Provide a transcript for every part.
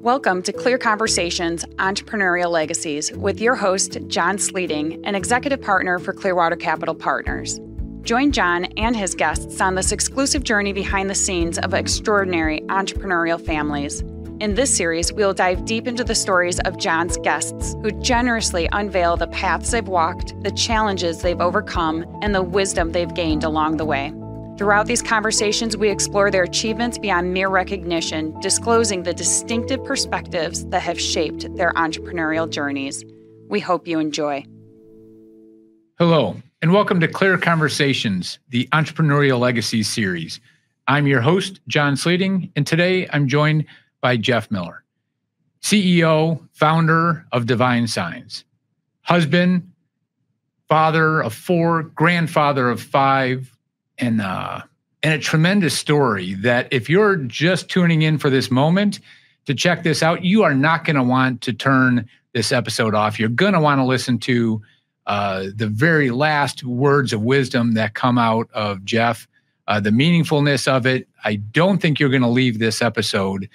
Welcome to Clear Conversations, Entrepreneurial Legacies with your host, John Sleeting, an executive partner for Clearwater Capital Partners. Join John and his guests on this exclusive journey behind the scenes of extraordinary entrepreneurial families. In this series, we'll dive deep into the stories of John's guests who generously unveil the paths they've walked, the challenges they've overcome, and the wisdom they've gained along the way. Throughout these conversations, we explore their achievements beyond mere recognition, disclosing the distinctive perspectives that have shaped their entrepreneurial journeys. We hope you enjoy. Hello, and welcome to Clear Conversations, the Entrepreneurial Legacies series. I'm your host, John Sleeting, and today I'm joined by Jeff Miller, CEO, founder of Divine Signs, husband, father of 4, grandfather of 5, and a tremendous story that if you're just tuning in for this moment to check this out, you are not going to want to turn this episode off. You're going to want to listen to the very last words of wisdom that come out of Jeff, the meaningfulness of it. I don't think you're going to leave this episode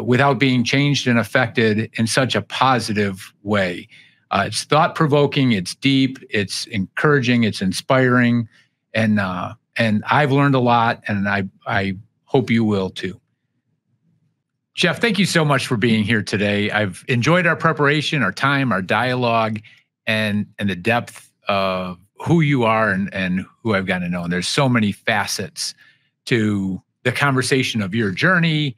without being changed and affected in such a positive way. It's thought-provoking, it's deep, it's encouraging, it's inspiring. And I've learned a lot, and I hope you will too. Jeff, thank you so much for being here today. I've enjoyed our preparation, our time, our dialogue, and the depth of who you are and who I've gotten to know. And there's so many facets to the conversation of your journey,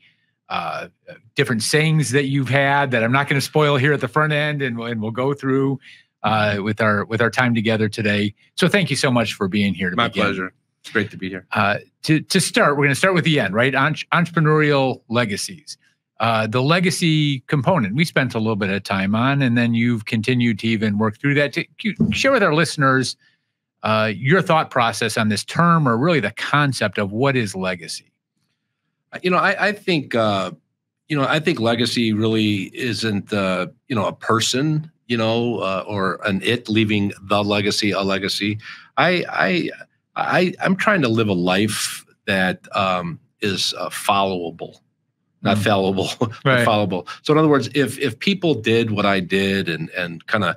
different sayings that you've had that I'm not going to spoil here at the front end, and we'll go through with our time together today. So thank you so much for being here. My pleasure. It's great to be here. To start, we're going to start with the end, right? Entrepreneurial legacies. The legacy component we spent a little bit of time on, and then you've continued to even work through that. To share with our listeners your thought process on this term, or really the concept of what is legacy. I think legacy really isn't a person, or an it leaving the legacy, a legacy. I'm trying to live a life that is followable, not fallible, but followable. So in other words, if people did what I did and kind of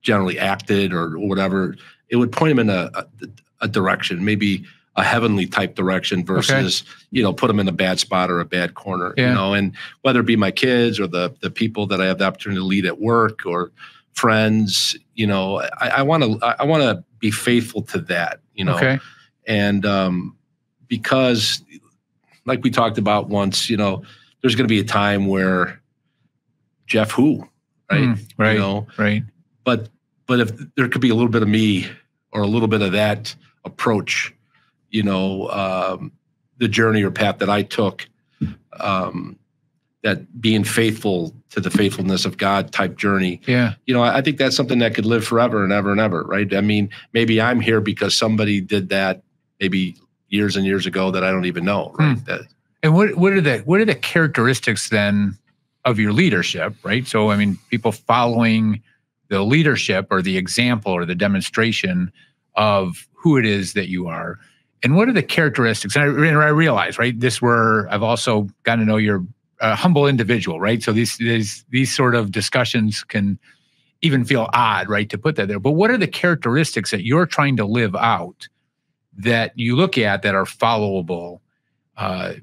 generally acted or whatever, it would point them in a direction, maybe a heavenly type direction versus, put them in a bad spot or a bad corner, and whether it be my kids or the people that I have the opportunity to lead at work or friends, I want to be faithful to that, and because like we talked about once, there's going to be a time where Jeff who, right? Right. But if there could be a little bit of me or a little bit of that approach, the journey or path that I took, that being faithful to the faithfulness of God type journey. Yeah. I think that's something that could live forever and ever and ever, right? I mean, maybe I'm here because somebody did that maybe years and years ago that I don't even know, right? And what are the characteristics then of your leadership, right? So, I mean, people following the leadership or the example or the demonstration of who it is that you are. And what are the characteristics? And I realize, right, I've also gotten to know you're a humble individual, right? So these sort of discussions can even feel odd, right, to put that there. But what are the characteristics that you're trying to live out that you look at that are followable,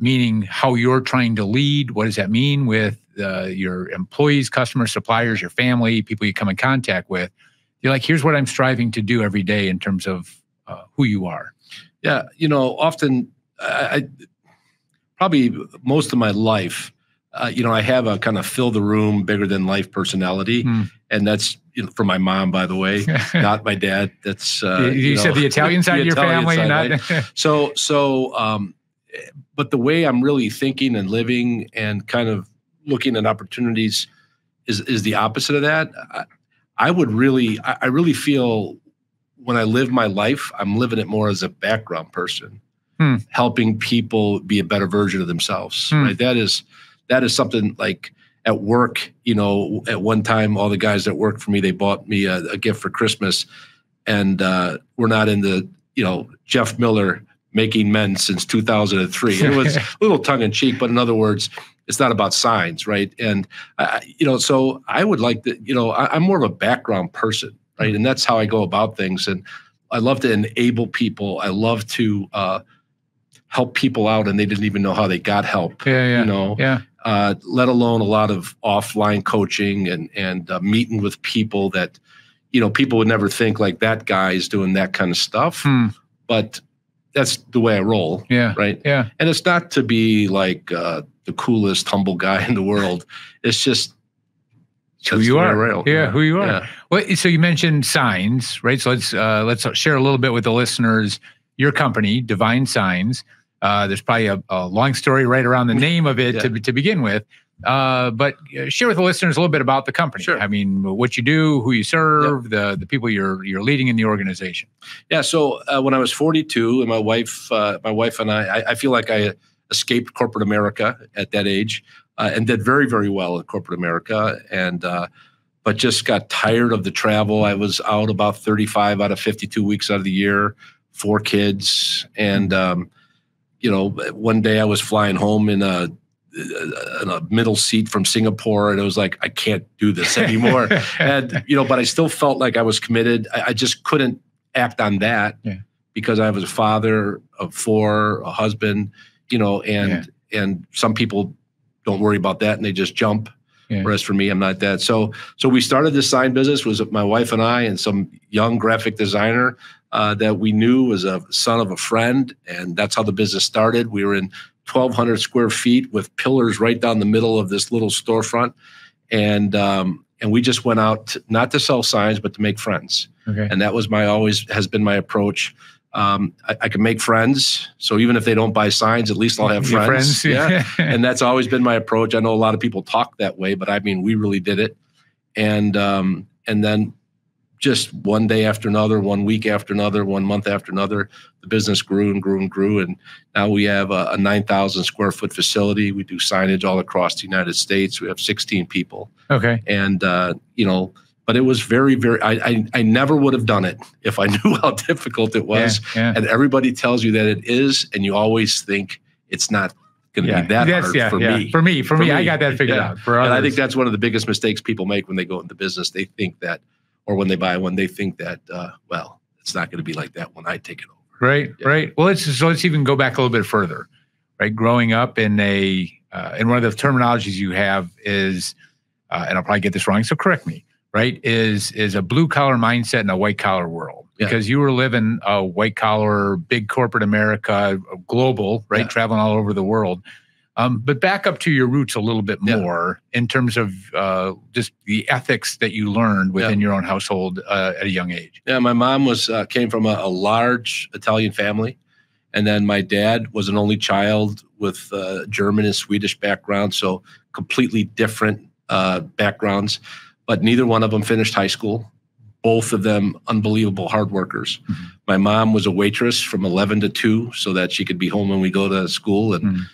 meaning how you're trying to lead? What does that mean with your employees, customers, suppliers, your family, people you come in contact with? You're like, here's what I'm striving to do every day in terms of who you are. Yeah, often, I probably most of my life, I have a kind of fill the room, bigger than life personality, and that's from my mom, by the way, not my dad. That's you said the Italian side of your family, side, right? So, but the way I'm really thinking and living and kind of looking at opportunities is the opposite of that. I really feel when I live my life, I'm living it more as a background person, helping people be a better version of themselves. Right? That is something like at work, at one time, all the guys that worked for me, they bought me a gift for Christmas, and we're not in the, Jeff Miller making men since 2003. It was a little tongue in cheek, but in other words, it's not about signs, right? And, so I would like to, I'm more of a background person, right? And that's how I go about things. And I love to enable people. I love to help people out, and they didn't even know how they got help, let alone a lot of offline coaching and meeting with people that, people would never think like that guy is doing that kind of stuff. But that's the way I roll. Right. Yeah. And it's not to be like the coolest, humble guy in the world. It's just who you are. Who you are. Yeah. Well, so you mentioned signs, right? So let's share a little bit with the listeners. Your company, Divine Signs. There's probably a long story right around the name of it to begin with. But share with the listeners a little bit about the company. Sure. I mean, what you do, who you serve, the people you're leading in the organization. Yeah. So when I was 42, and my wife and I feel like I escaped corporate America at that age, and did very, very well in corporate America, and but just got tired of the travel. I was out about 35 out of 52 weeks out of the year, 4 kids, and one day I was flying home in a middle seat from Singapore, and it was like, I can't do this anymore. And but I still felt like I was committed. I just couldn't act on that because I was a father of 4, a husband, and some people don't worry about that and they just jump. Whereas for me, I'm not that. So we started this sign business. Was my wife and I and some young graphic designer that we knew was a son of a friend, and that's how the business started. We were in 1,200 square feet with pillars right down the middle of this little storefront, and we just went out not to sell signs but to make friends. Okay. And that was always has been my approach. I can make friends, so even if they don't buy signs, at least I'll have friends. Yeah, and that's always been my approach. I know a lot of people talk that way, but I mean, we really did it. And then just one day after another, 1 week after another, 1 month after another, the business grew and grew and grew. And now we have a 9,000 square foot facility. We do signage all across the United States. We have 16 people. Okay. And, but it was very, very, I never would have done it if I knew how difficult it was. And everybody tells you that it is. And you always think it's not going to be that hard for me. For me, I got that figured out. For others. And I think that's one of the biggest mistakes people make when they go into business. They think that, or when they buy one, they think that, well, it's not going to be like that when I take it over. Right. Well, let's even go back a little bit further. Right, growing up in in one of the terminologies you have is, and I'll probably get this wrong, so correct me. Right, is a blue collar mindset in a white collar world, because you were living a white collar, big corporate America, global, right, traveling all over the world. But back up to your roots a little bit more in terms of just the ethics that you learned within your own household at a young age. Yeah, my mom came from a large Italian family, and then my dad was an only child with German and Swedish background, so completely different backgrounds. But neither one of them finished high school. Both of them unbelievable hard workers. Mm-hmm. My mom was a waitress from 11 to 2 so that she could be home when we go to school. And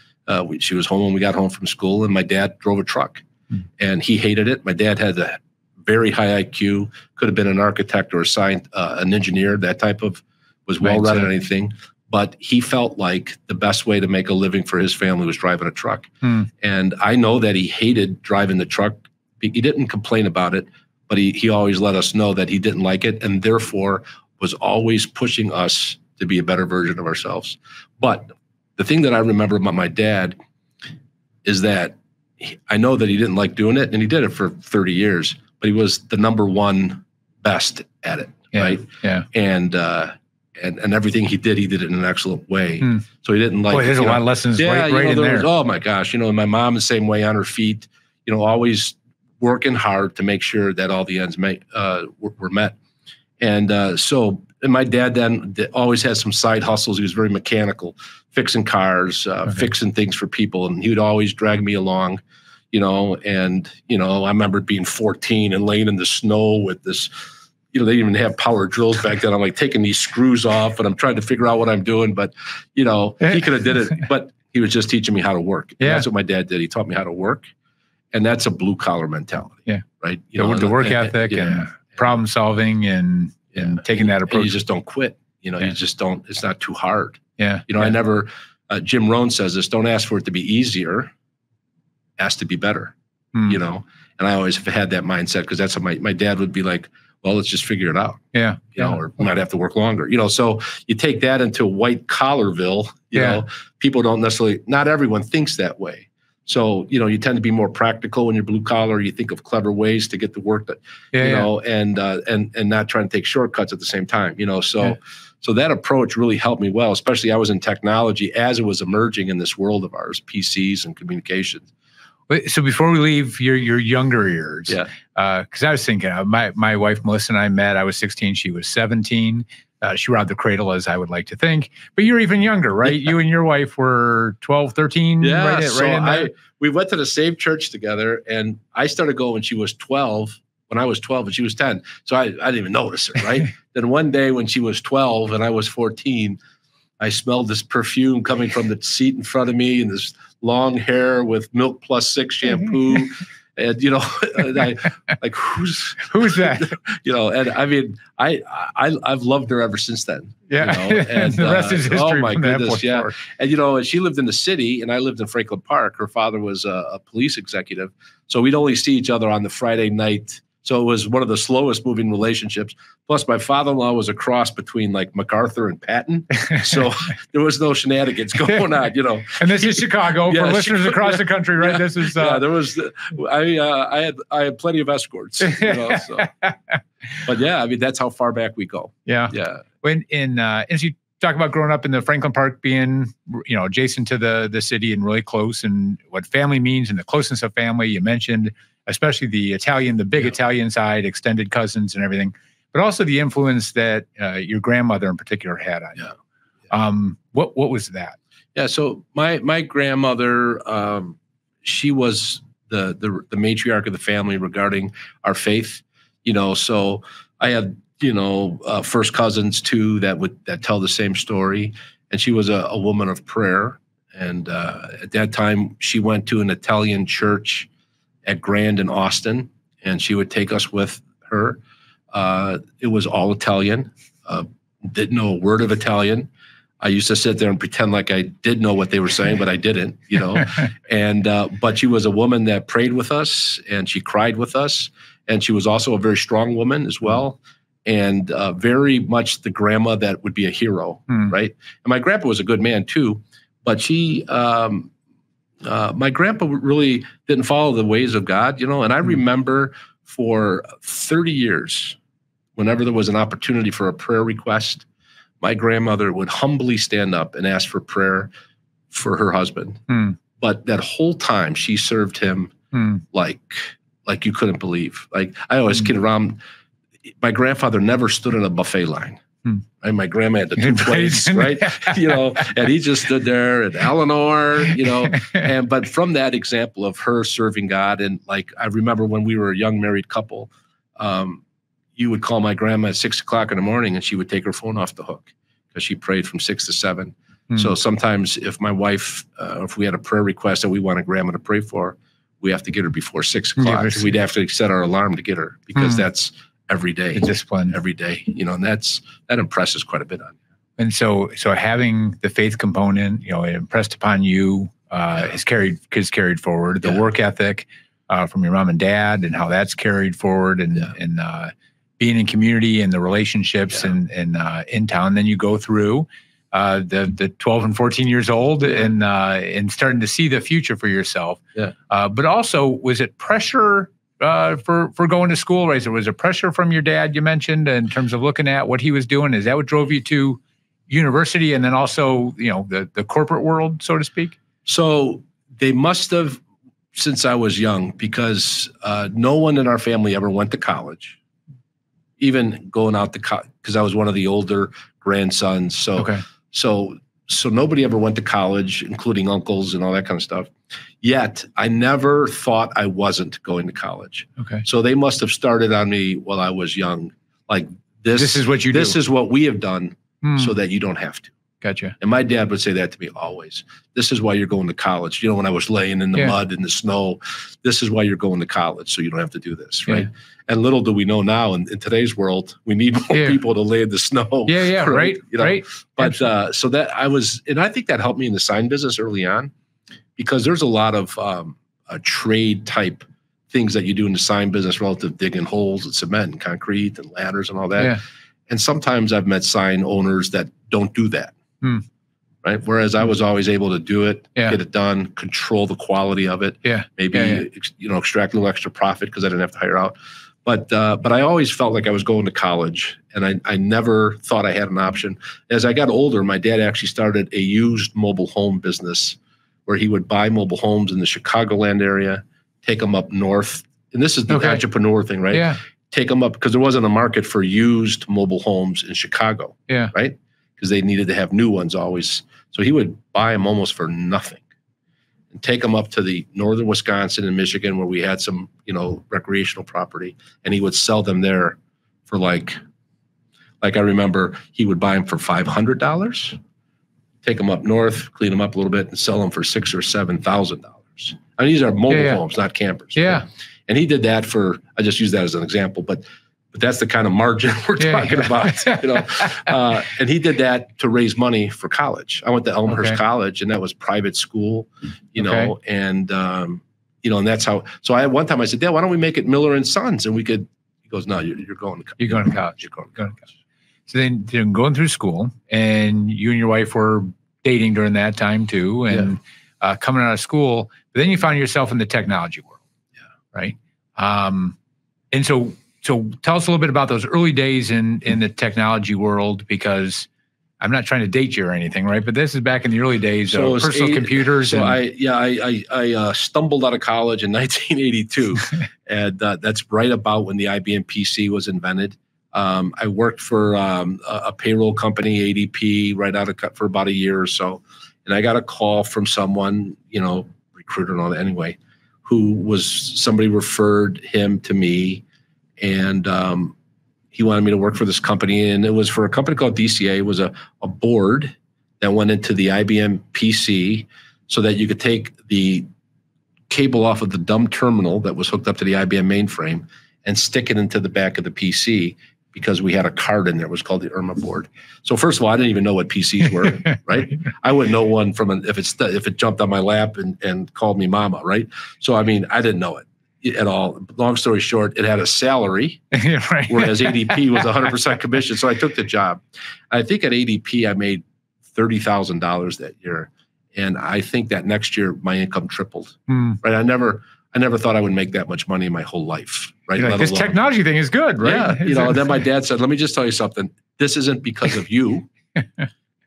she was home when we got home from school. And my dad drove a truck. Mm-hmm. And he hated it. My dad had a very high IQ, could have been an architect or an engineer, that type of, was well-read at anything. But he felt like the best way to make a living for his family was driving a truck. Mm. And I know that he hated driving the truck. He didn't complain about it, but he always let us know that he didn't like it, and therefore was always pushing us to be a better version of ourselves. But the thing that I remember about my dad is that I know that he didn't like doing it, and he did it for 30 years, but he was the #1 best at it, right? Yeah. And everything he did in an excellent way. So he didn't like. Boy, there's a lot of lessons right in there. Oh my gosh, my mom the same way, on her feet, always working hard to make sure that all the ends were met. And my dad then always had some side hustles. He was very mechanical, fixing cars, fixing things for people. And he would always drag me along, and, I remember being 14 and laying in the snow with this, they didn't even have power drills back then. I'm like taking these screws off and I'm trying to figure out what I'm doing. But, he could have did it, but he was just teaching me how to work. Yeah. That's what my dad did. He taught me how to work. And that's a blue collar mentality. Yeah. Right. The work ethic and problem solving and taking that approach. And you just don't quit. You just don't, it's not too hard. Yeah. I never, Jim Rohn says this, don't ask for it to be easier, ask to be better, and I always have had that mindset because that's how my dad would be like, well, let's just figure it out. Yeah. Or we might have to work longer, so you take that into white collarville, people don't necessarily, not everyone thinks that way. So, you tend to be more practical when you're blue collar. You think of clever ways to get the work that, and not trying to take shortcuts at the same time, So that approach really helped me well, especially I was in technology as it was emerging in this world of ours, PCs and communications. So before we leave your younger years, because I was thinking, my wife Melissa and I met. I was 16, she was 17. She robbed the cradle, as I would like to think. But you're even younger, right? You and your wife were 12, 13? Yeah, we went to the same church together, and I started going when she was 12, when I was 12 and she was 10. So I didn't even notice her, right? Then one day when she was 12 and I was 14, I smelled this perfume coming from the seat in front of me and this long hair with Milk Plus 6 shampoo. And, I, like, who's that? And I mean, I've loved her ever since then. Yeah. And the rest is history. Oh my goodness. Yeah. Forward. And, and she lived in the city and I lived in Franklin Park. Her father was a police executive. So we'd only see each other on the Friday night. So it was one of the slowest moving relationships. Plus my father-in-law was a cross between like MacArthur and Patton. So there was no shenanigans going on, And this is Chicago for listeners across the country, right? This is there was I had plenty of escorts, so. But yeah, I mean that's how far back we go. Yeah. When as you talk about growing up in the Franklin Park, being adjacent to the city and really close, and what family means and the closeness of family, you mentioned especially the big Italian side, extended cousins and everything, but also the influence that your grandmother in particular had on you. What was that? Yeah, so my grandmother, she was the matriarch of the family regarding our faith. So I had first cousins too that tell the same story, and she was a woman of prayer. And at that time, she went to an Italian church at Grand in Austin, and she would take us with her. It was all Italian. Didn't know a word of Italian. I used to sit there and pretend like I did know what they were saying, but I didn't, And but she was a woman that prayed with us, and she cried with us, and she was also a very strong woman as well, and very much the grandma that would be a hero, right? And my grandpa was a good man too, but she. My grandpa really didn't follow the ways of God, and I remember for 30 years, whenever there was an opportunity for a prayer request, my grandmother would humbly stand up and ask for prayer for her husband. But that whole time she served him like you couldn't believe. Like I always kid around, my grandfather never stood in a buffet line. And my grandma had the two plates, right? And he just stood there, and Eleanor, but from that example of her serving God, and like I remember when we were a young married couple, you would call my grandma at 6 o'clock in the morning, and she would take her phone off the hook because she prayed from 6 to 7. So sometimes if my wife, if we had a prayer request that we wanted grandma to pray for, we have to get her before 6 o'clock. We'd have to set our alarm to get her because that's every day, the discipline every day, and that impresses quite a bit on you. And so having the faith component, it impressed upon you, is carried forward. The work ethic from your mom and dad, and how that's carried forward, and being in community and the relationships and in town. Then you go through the 12 and 14 years old and starting to see the future for yourself. But also, was it pressure? For going to school, right? So was there pressure from your dad, you mentioned, in terms of looking at what he was doing? Is that what drove you to university, and then also, the corporate world, so to speak? So they must have, since I was young, because no one in our family ever went to college, even going out to college, because I was one of the older grandsons. So nobody ever went to college, including uncles and all that kind of stuff. Yet I never thought I wasn't going to college. So they must have started on me while I was young. Like this is what you do. This is what we have done so that you don't have to. Gotcha. And my dad would say that to me always. This is why you're going to college. When I was laying in the mud and the snow, this is why you're going to college, so you don't have to do this, right? Yeah. And little do we know now, in today's world, we need more people to lay in the snow. Yeah, right. Right. But so that and I think that helped me in the sign business early on, because there's a lot of trade type things that you do in the sign business relative to digging holes and cement and concrete and ladders and all that. Yeah. And sometimes I've met sign owners that don't do that. Right. Whereas I was always able to do it, get it done, control the quality of it. Maybe, extract a little extra profit because I didn't have to hire out. But I always felt like I was going to college, and I never thought I had an option. As I got older, my dad actually started a used mobile home business where he would buy mobile homes in the Chicagoland area, take them up north. And this is the entrepreneur thing, right? Yeah. Take them up, because there wasn't a market for used mobile homes in Chicago. Yeah. Right? Because they needed to have new ones always. So he would buy them almost for nothing and take them up to the northern Wisconsin and Michigan, where we had some, recreational property, and he would sell them there for like I remember he would buy them for $500, take them up north, clean them up a little bit, and sell them for $6,000 or $7,000. I mean, these are mobile homes, not campers. Yeah. Right? And he did that I just use that as an example, but that's the kind of margin we're talking about, and he did that to raise money for college. I went to Elmhurst College, and that was private school, and that's how. So one time I said, Dad, why don't we make it Miller and Sons? And he goes, no, you're going to college. You're going to college. You're going to college. So then going through school, and you and your wife were dating during that time too, and coming out of school, but then you found yourself in the technology world. Yeah. Right. And so tell us a little bit about those early days in the technology world, because I'm not trying to date you or anything, right? But this is back in the early days of personal computers. So I stumbled out of college in 1982, and that's right about when the IBM PC was invented. I worked for a payroll company, ADP, for about a year or so, and I got a call from someone, recruiter and all that anyway, somebody referred him to me. And he wanted me to work for this company, and it was for a company called DCA. It was a board that went into the IBM PC so that you could take the cable off of the dumb terminal that was hooked up to the IBM mainframe and stick it into the back of the PC, because we had a card in there. It was called the IRMA board. So first of all, I didn't even know what PCs were, right? I wouldn't know one if it jumped on my lap and called me mama, right? So, I mean, I didn't know it at all. Long story short, it had a salary, whereas ADP was 100% commission. So I took the job. I think at ADP, I made $30,000 that year. And I think that next year, my income tripled, right? I never thought I would make that much money in my whole life, right? Like, this technology thing is good, right? Yeah, and then my dad said, let me just tell you something. This isn't because of you.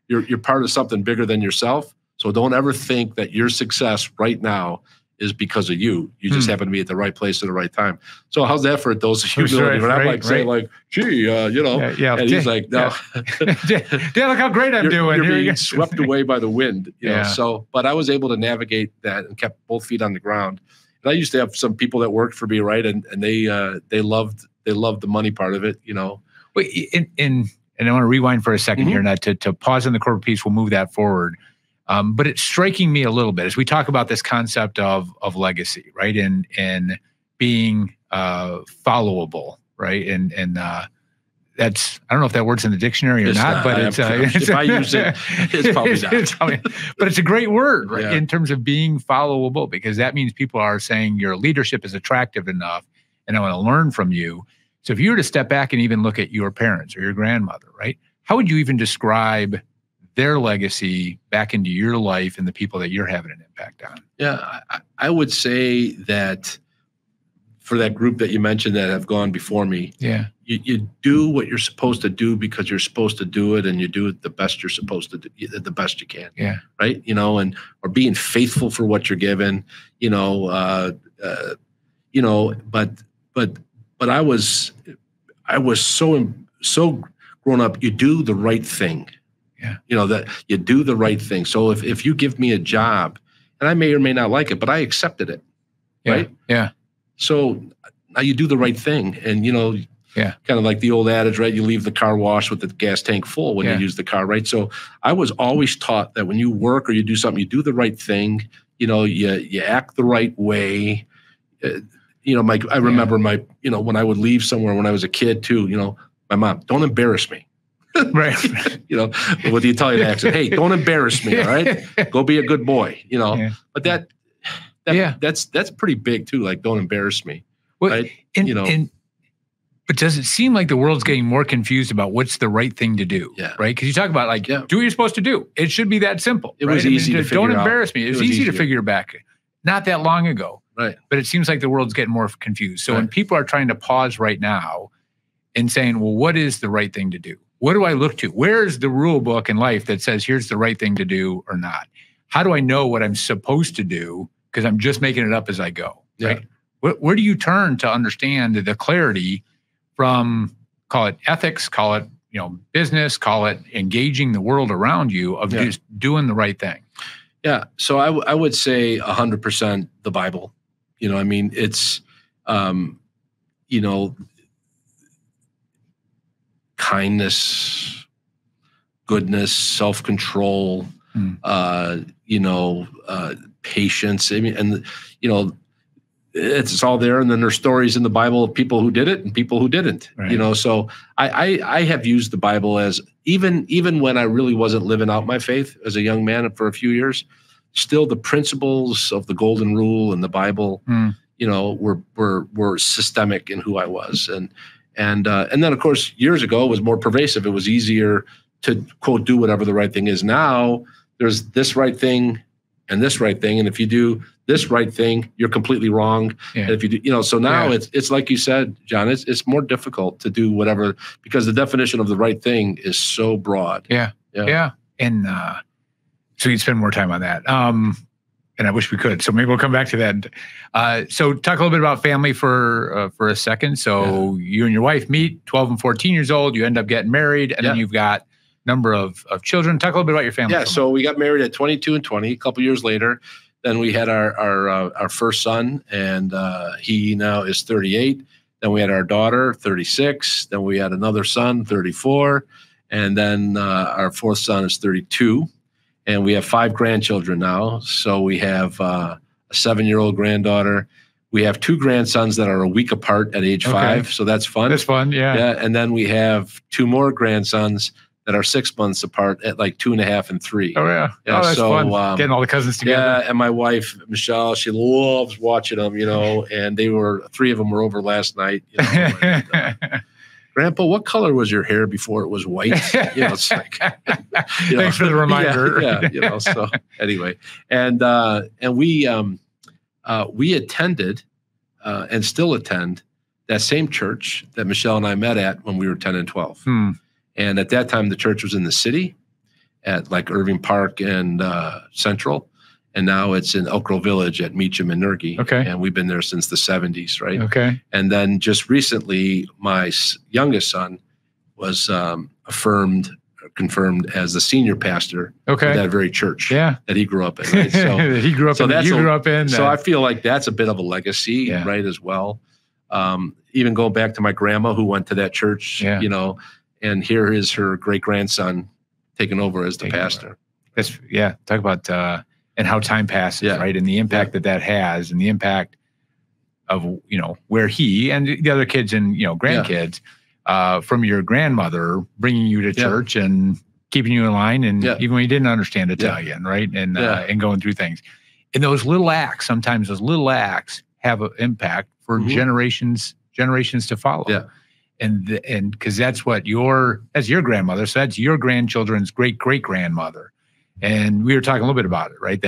You're part of something bigger than yourself. So don't ever think that your success right now is because of you. You just happen to be at the right place at the right time. So how's that for a dose of humility? When I'm saying gee, and he's like, no. Dad, look how great I'm doing. You're being swept away by the wind. You know? So, but I was able to navigate that and kept both feet on the ground. And I used to have some people that worked for me, right? And they loved the money part of it, Wait, and I want to rewind for a second here, not to pause on the corporate piece. We'll move that forward. But it's striking me a little bit as we talk about this concept of legacy, right? And being followable, right? And that's, I don't know if that word's in the dictionary or not, but it's if I use it, it's probably not. But it's a great word, right? In terms of being followable, because that means people are saying your leadership is attractive enough, and I want to learn from you. So if you were to step back and even look at your parents or your grandmother, right? How would you even describe their legacy back into your life and the people that you're having an impact on? Yeah, I would say that for that group that you mentioned that have gone before me, you do what you're supposed to do because you're supposed to do it, and you do it the best you're supposed to do, the best you can. Yeah. Right. Or being faithful for what you're given, but I was so grown up, you do the right thing. Yeah. That you do the right thing. So if you give me a job, and I may or may not like it, but I accepted it. Right. Yeah. So now you do the right thing. And, Yeah. Kind of like the old adage, right? You leave the car wash with the gas tank full when you use the car, right? So I was always taught that when you work or you do something, you do the right thing. You act the right way. I remember when I would leave somewhere when I was a kid too, my mom, don't embarrass me. Right. With the Italian accent, hey, don't embarrass me. All right. Go be a good boy, but that's pretty big too. Like, don't embarrass me. Well, right. But does it seem like the world's getting more confused about what's the right thing to do? Yeah. Right. Because you talk about do what you're supposed to do. It should be that simple. It was easy to figure out. Don't embarrass me. It was easy to figure back not that long ago. Right. But it seems like the world's getting more confused. So when people are trying to pause right now and saying, well, what is the right thing to do? What do I look to? Where's the rule book in life that says here's the right thing to do or not? How do I know what I'm supposed to do? Because I'm just making it up as I go. Right. Yeah. Where do you turn to understand the clarity from, call it ethics, call it business, call it engaging the world around you of just doing the right thing? Yeah. So I would say 100% the Bible. It's, kindness, goodness, self-control, patience. It's all there. And then there's stories in the Bible of people who did it and people who didn't, right. So I have used the Bible as even when I really wasn't living out my faith as a young man for a few years, still the principles of the golden rule and the Bible, were systemic in who I was. And then of course, years ago it was more pervasive. It was easier to quote, do whatever the right thing is. Now there's this right thing and this right thing. And if you do this right thing, you're completely wrong. Yeah. And if you do, so now it's like you said, John, it's more difficult to do whatever, because the definition of the right thing is so broad. Yeah. And so you'd spend more time on that. And I wish we could. So maybe we'll come back to that. So talk a little bit about family for a second. So you and your wife meet, 12 and 14 years old. You end up getting married, and then you've got a number of children. Talk a little bit about your family. Yeah. So we got married at 22 and 20. A couple years later, then we had our first son, and he now is 38. Then we had our daughter, 36. Then we had another son, 34. And then our fourth son is 32. And we have 5 grandchildren now. So we have a 7-year-old granddaughter. We have 2 grandsons that are a week apart at age 5. So that's fun. That's fun, yeah. And then we have 2 more grandsons that are 6 months apart at like 2.5 and 3. Oh, yeah. That's fun. Getting all the cousins together. Yeah, and my wife, Michelle, she loves watching them, and 3 of them were over last night. Grandpa, what color was your hair before it was white? It's like, thanks for the reminder. Yeah. So anyway, and we attended and still attend that same church that Michelle and I met at when we were 10 and 12. And at that time, the church was in the city at like Irving Park and Central. And now it's in Elk Grove Village at Meacham and Nergy. Okay. And we've been there since the 70s, right? Okay. And then just recently, my youngest son was confirmed as the senior pastor of that very church that he grew up in. Right? So he grew up in. You grew up in. So I feel like that's a bit of a legacy, right, as well. Even going back to my grandma who went to that church, and here is her great-grandson taking over as the pastor. That's talk about and how time passes, right? And the impact that has, and the impact of, where he and the other kids and, grandkids from your grandmother bringing you to church and keeping you in line. And even when you didn't understand Italian, right? And going through things. And those little acts, sometimes those little acts have an impact for generations to follow. Yeah. And because that's your grandmother. So that's your grandchildren's great-great-grandmother. And we were talking a little bit about it, right?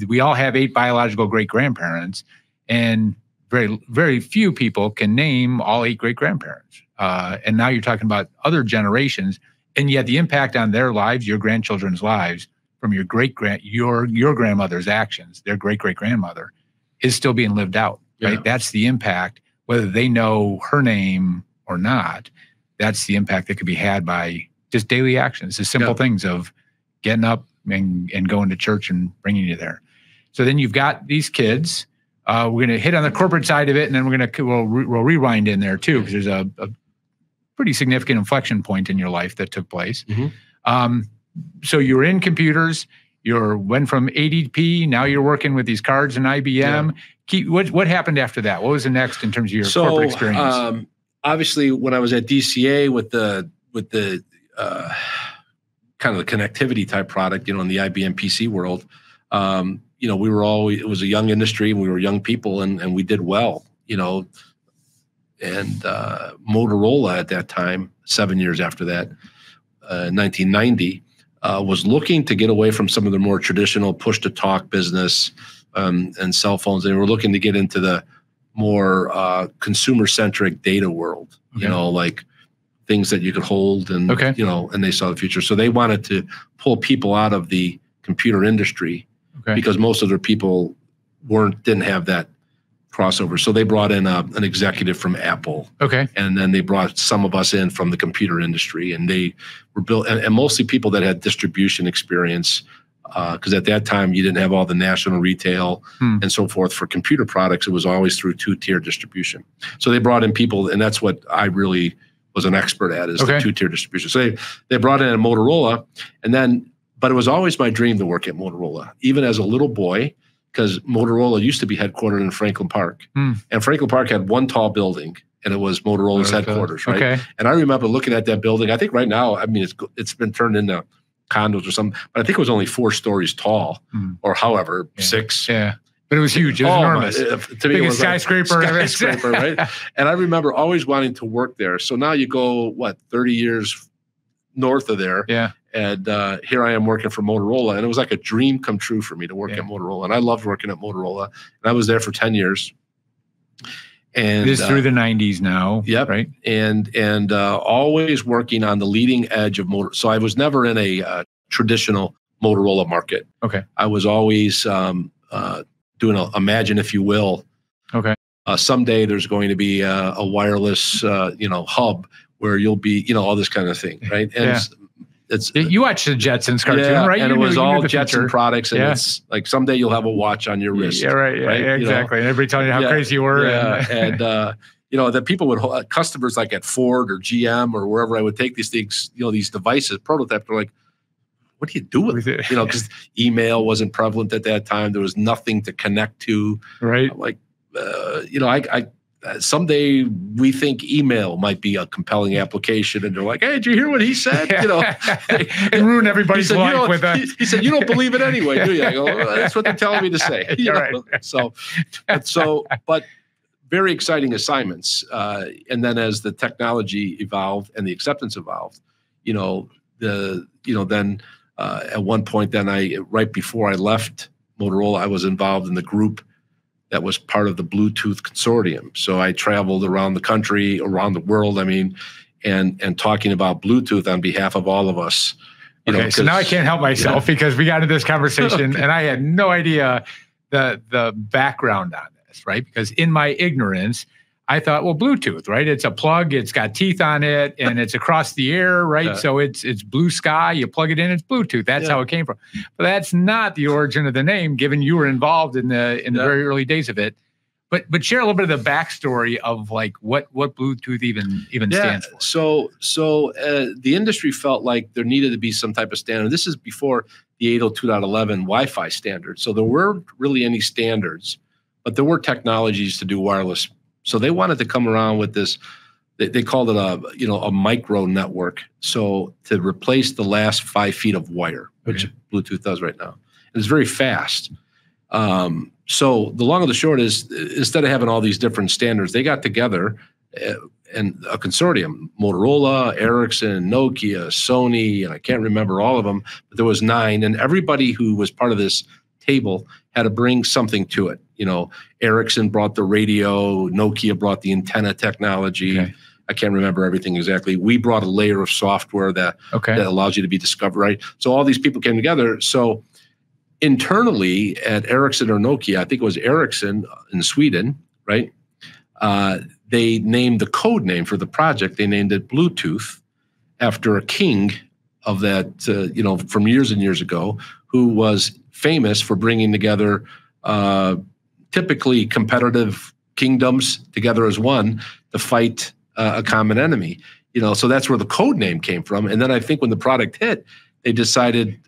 We all have 8 biological great-grandparents, and very, very few people can name all 8 great-grandparents. And now you're talking about other generations, and yet the impact on their lives, your grandchildren's lives, from your your grandmother's actions, their great-great-grandmother, is still being lived out, right? Yeah. That's the impact, whether they know her name or not. That's the impact that could be had by just daily actions, the simple things of getting up and going to church and bringing you there. So then you've got these kids. We're going to hit on the corporate side of it, and then we'll rewind in there too, because there's a pretty significant inflection point in your life that took place. So you were in computers. You went from ADP. Now you're working with these cards and IBM. What happened after that? What was the next in terms of your corporate experience? Obviously, when I was at DCA with the kind of the connectivity type product, in the IBM PC world, it was a young industry, and we were young people, and we did well, and Motorola at that time, 7 years after that, 1990, was looking to get away from some of the more traditional push-to-talk business and cell phones. They were looking to get into the more consumer-centric data world, like things that you could hold, and and they saw the future. So they wanted to pull people out of the computer industry because most of their people didn't have that crossover. So they brought in an executive from Apple. And then they brought some of us in from the computer industry, and they were built, and mostly people that had distribution experience, because at that time you didn't have all the national retail and so forth for computer products. It was always through two-tier distribution. So they brought in people, and that's what I really was an expert at, is the two-tier distribution. So they brought in a Motorola, but it was always my dream to work at Motorola, even as a little boy, because Motorola used to be headquartered in Franklin Park. And Franklin Park had one tall building, and it was Motorola's headquarters, right? And I remember looking at that building. I think right now, it's been turned into condos or something, but I think it was only 4 stories tall, or however, 6. Yeah. But it was huge. It was enormous. To me, it was skyscraper. Skyscraper, right? And I remember always wanting to work there. So now you go, 30 years north of there. Yeah. And here I am working for Motorola. And it was like a dream come true for me to work at Motorola. And I loved working at Motorola. And I was there for 10 years. And this is through the 90s now. Yep. Right. And always working on the leading edge of motor. So I was never in a traditional Motorola market. I was always doing imagine, if you will. Someday there's going to be a wireless, hub where you'll be, all this kind of thing, right? And you watched the Jetsons cartoon, right? And it was all Jetson products, and it's like someday you'll have a watch on your wrist. Right? Yeah, exactly. And everybody telling you how crazy you were. And that people would customers like at Ford or GM or wherever I would take these things, these devices, prototypes. They're like, what do you do with it? Because email wasn't prevalent at that time. There was nothing to connect to. Right. I'm like, someday we think email might be a compelling application, and they're like, "Hey, did you hear what he said?" And ruin everybody's life with that. He said, "You don't believe it anyway, do you?" I go, well, "That's what they're telling me to say." But very exciting assignments. And then as the technology evolved and the acceptance evolved, then at one point, right before I left Motorola, I was involved in the group that was part of the Bluetooth consortium. So I traveled around the country, around the world, and talking about Bluetooth on behalf of all of us. So now I can't help myself because we got into this conversation and I had no idea the background on this, right? Because in my ignorance, I thought, well, Bluetooth, right? It's a plug, it's got teeth on it, and it's across the air, right? So it's blue sky, you plug it in, it's Bluetooth. That's how it came from. But that's not the origin of the name, given you were involved in the very early days of it. But share a little bit of the backstory of like what Bluetooth even stands for. So the industry felt like there needed to be some type of standard. This is before the 802.11 Wi-Fi standard. So there weren't really any standards, but there were technologies to do wireless. So they wanted to come around with this. They called it a micro network. So to replace the last 5 feet of wire, which Bluetooth does right now, and it's very fast. So the long and the short is, instead of having all these different standards, they got together and a consortium: Motorola, Ericsson, Nokia, Sony, and I can't remember all of them, but there was 9, and everybody who was part of this table had to bring something to it. Ericsson brought the radio, Nokia brought the antenna technology. I can't remember everything exactly. We brought a layer of software that allows you to be discovered, right? So all these people came together. So internally at Ericsson or Nokia, I think it was Ericsson in Sweden, right? They named the code name for the project. They named it Bluetooth after a king of that, from years and years ago, who was famous for bringing together typically competitive kingdoms together as one to fight a common enemy. So that's where the code name came from. And then I think when the product hit, they decided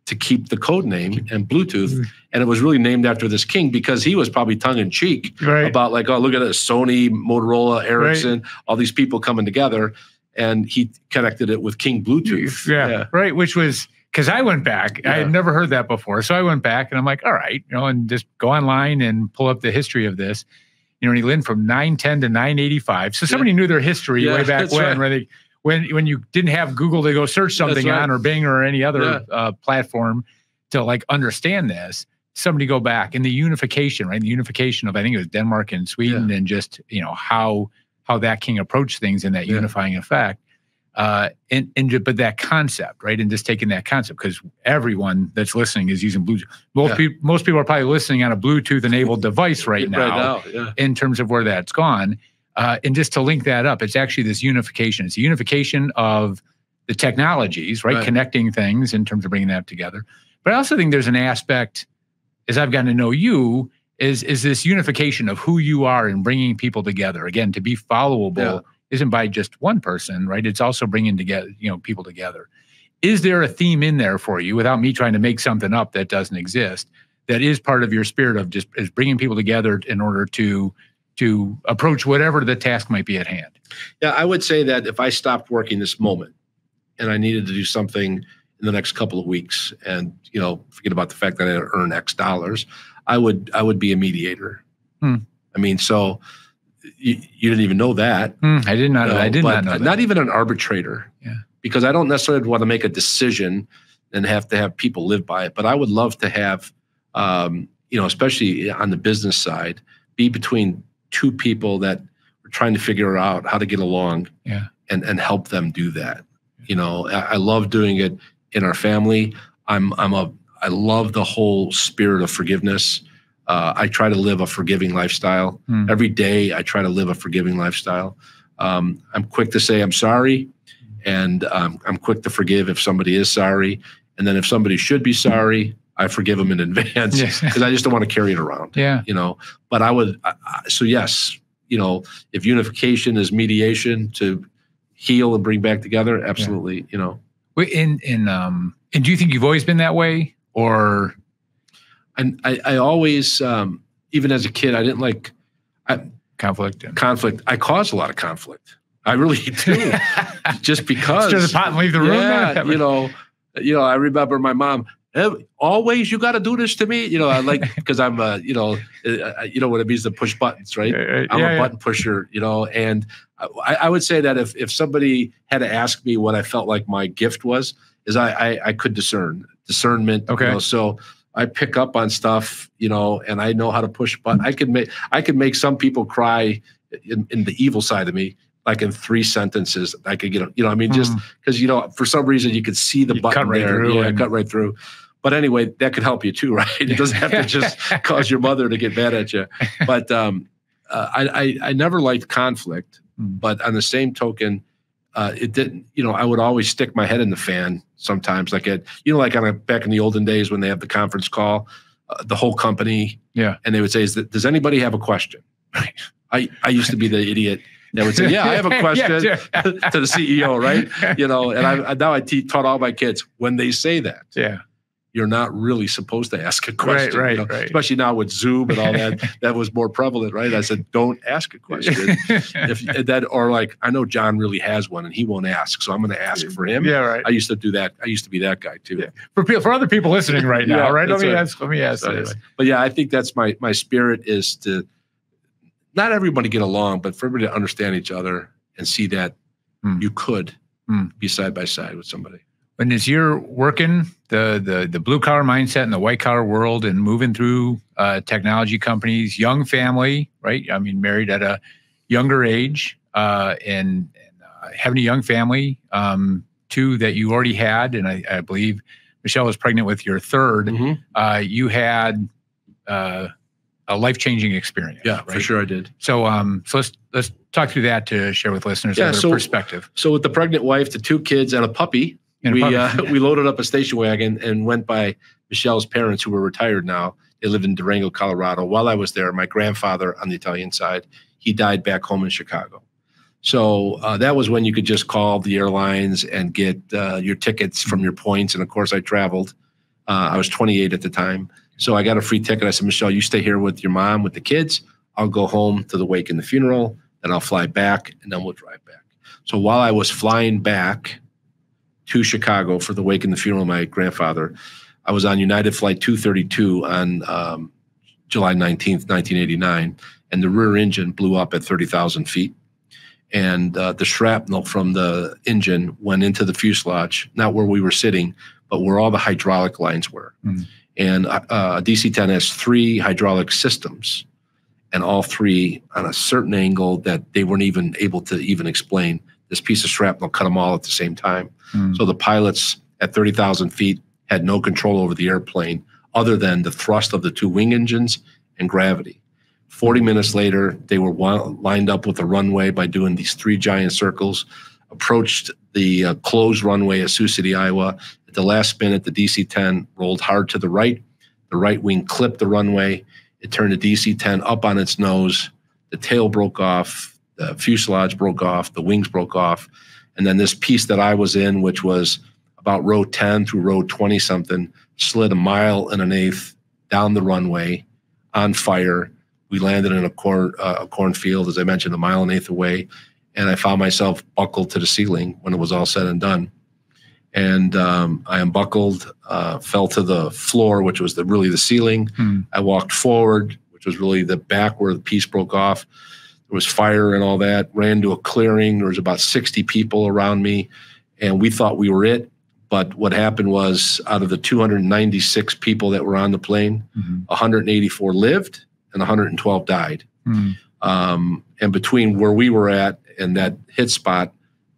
to keep the code name and Bluetooth. And it was really named after this king because he was probably tongue in cheek about like, oh, look at this, Sony, Motorola, Ericsson, all these people coming together. And he connected it with King Bluetooth. Yeah. Right. Which was, because I went back, I had never heard that before. So I went back and I'm like, all right, and just go online and pull up the history of this. And he lived from 910 to 985. So somebody knew their history way back when, where when you didn't have Google to go search something on, or Bing or any other platform to like understand this. Somebody go back and the unification, right? The unification of, I think it was Denmark and Sweden, and just how that king approached things in that unifying effect. But that concept, right? And just taking that concept, because everyone that's listening is using Bluetooth. Most people are probably listening on a Bluetooth-enabled device right now in terms of where that's gone. And just to link that up, it's actually this unification. It's a unification of the technologies, right? Connecting things in terms of bringing that together. But I also think there's an aspect, as I've gotten to know you, is this unification of who you are and bringing people together. Again, to be followable isn't by just one person, right? It's also bringing together, people together. Is there a theme in there for you, without me trying to make something up that doesn't exist, that is part of your spirit of just is bringing people together in order to approach whatever the task might be at hand? Yeah, I would say that if I stopped working this moment and I needed to do something in the next couple of weeks, and forget about the fact that I earn X dollars, I would be a mediator. I mean, so. You didn't even know that. I did not. I did not know that. Not even an arbitrator. Yeah. Because I don't necessarily want to make a decision and have to have people live by it. But I would love to have, especially on the business side, be between two people that are trying to figure out how to get along. And help them do that. I love doing it in our family. I love the whole spirit of forgiveness. I try to live a forgiving lifestyle. Every day I try to live a forgiving lifestyle. I'm quick to say I'm sorry, and I'm quick to forgive if somebody is sorry. And then if somebody should be sorry, I forgive them in advance because I just don't want to carry it around. But I would, so yes, if unification is mediation to heal and bring back together, absolutely, And do you think you've always been that way, or? And I always, even as a kid, I didn't like conflict. I caused a lot of conflict. I really do, just because. Stir the pot and leave the room. I remember my mom. Always, you got to do this to me. I like, because I'm, what it means to push buttons, right? I'm a button pusher. And I would say that if somebody had to ask me what I felt like my gift was, is I could discernment. Okay. So. I pick up on stuff, and I know how to push buttons. I could make some people cry in the evil side of me, like in 3 sentences. I could get, just because, for some reason you could see the button there. Cut right through. But anyway, that could help you too, right? It doesn't have to just cause your mother to get mad at you. But I never liked conflict, but on the same token, it didn't, I would always stick my head in the fan sometimes, like back in the olden days when they have the conference call, the whole company, and they would say, does anybody have a question? Right. I used to be the idiot that would say, I have a question to the CEO, right? And now I taught all my kids, when they say that, you're not really supposed to ask a question, right. Especially now with Zoom and all that was more prevalent, right? I said, don't ask a question. Or like, I know John really has one and he won't ask, so I'm going to ask for him. Yeah, right. I used to do that. I used to be that guy too. Yeah. For other people listening right now, right? Let me ask so this. But I think that's my spirit, is to not everybody get along, but for everybody to understand each other and see that you could be side by side with somebody. And as you're working the blue collar mindset in the white collar world and moving through technology companies, young family, right? I mean, married at a younger age, and having a young family, 2 that you already had, and I believe Michelle was pregnant with your 3rd. You had a life-changing experience. Yeah, right? For sure I did. So, let's talk through that to share with listeners their perspective. So with the pregnant wife, the 2 kids, and a puppy. We loaded up a station wagon and went by Michelle's parents, who were retired now, They lived in Durango, Colorado. While I was there, my grandfather on the Italian side, he died back home in Chicago. So that was when you could just call the airlines and get your tickets from your points. And of course, I traveled. I was 28 at the time. So I got a free ticket. I said, Michelle, you stay here with your mom, with the kids. I'll go home to the wake and the funeral, then I'll fly back, and then we'll drive back. So while I was flying back to Chicago for the wake and the funeral of my grandfather, I was on United Flight 232 on July 19th, 1989, and the rear engine blew up at 30,000 feet. And the shrapnel from the engine went into the fuselage, not where we were sitting, but where all the hydraulic lines were. And a DC-10 has 3 hydraulic systems, and all 3 on a certain angle that they weren't even able to even explain. This piece of shrapnel cut them all at the same time. So the pilots at 30,000 feet had no control over the airplane other than the thrust of the 2 wing engines and gravity. 40 minutes later, they were lined up with the runway by doing these 3 giant circles, approached the closed runway at Sioux City, Iowa. At the last spin, the DC-10 rolled hard to the right. The right wing clipped the runway. It turned the DC-10 up on its nose. The tail broke off. The fuselage broke off. The wings broke off. And then this piece that I was in, which was about row 10 through row 20-something, slid 1.1 miles down the runway on fire. We landed in a cornfield, as I mentioned, 1.1 miles away. And I found myself buckled to the ceiling when it was all said and done. And I unbuckled, fell to the floor, which was really the ceiling. I walked forward, which was really the back where the piece broke off. There was fire and all that. Ran to a clearing. There was about 60 people around me, and we thought we were it. But what happened was, out of the 296 people that were on the plane, 184 lived and 112 died. And between where we were at and that hit spot,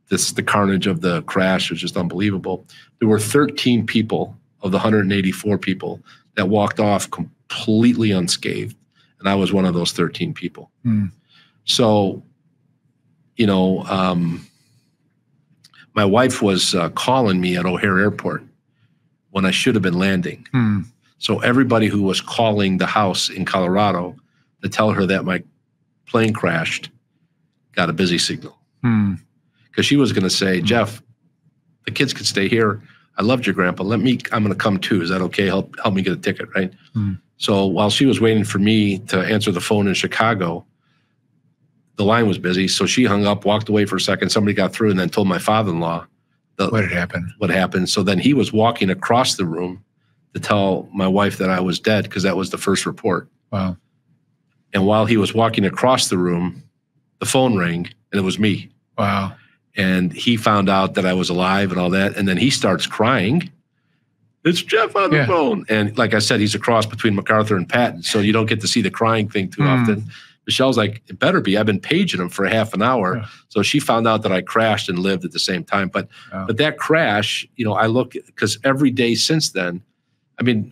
the carnage of the crash was just unbelievable. There were 13 people of the 184 people that walked off completely unscathed, and I was one of those 13 people. So, you know, my wife was calling me at O'Hare Airport when I should have been landing. So everybody who was calling the house in Colorado to tell her that my plane crashed got a busy signal. Because she was going to say, Jeff, the kids could stay here. I loved your grandpa. I'm going to come too. Is that okay? Help me get a ticket, right? So while she was waiting for me to answer the phone in Chicago, the line was busy. So she hung up, walked away for a second. Somebody got through and then told my father-in-law what had happened. What happened. So then he was walking across the room to tell my wife that I was dead, because that was the first report. Wow. And while he was walking across the room, the phone rang, and it was me. Wow. And he found out that I was alive and all that. And then he starts crying. It's Jeff on the phone. And like I said, he's a cross between MacArthur and Patton. So you don't get to see the crying thing too often. Michelle's like, it better be. I've been paging him for half an hour. So she found out that I crashed and lived at the same time. But that crash, you know, I look, because every day since then, I mean,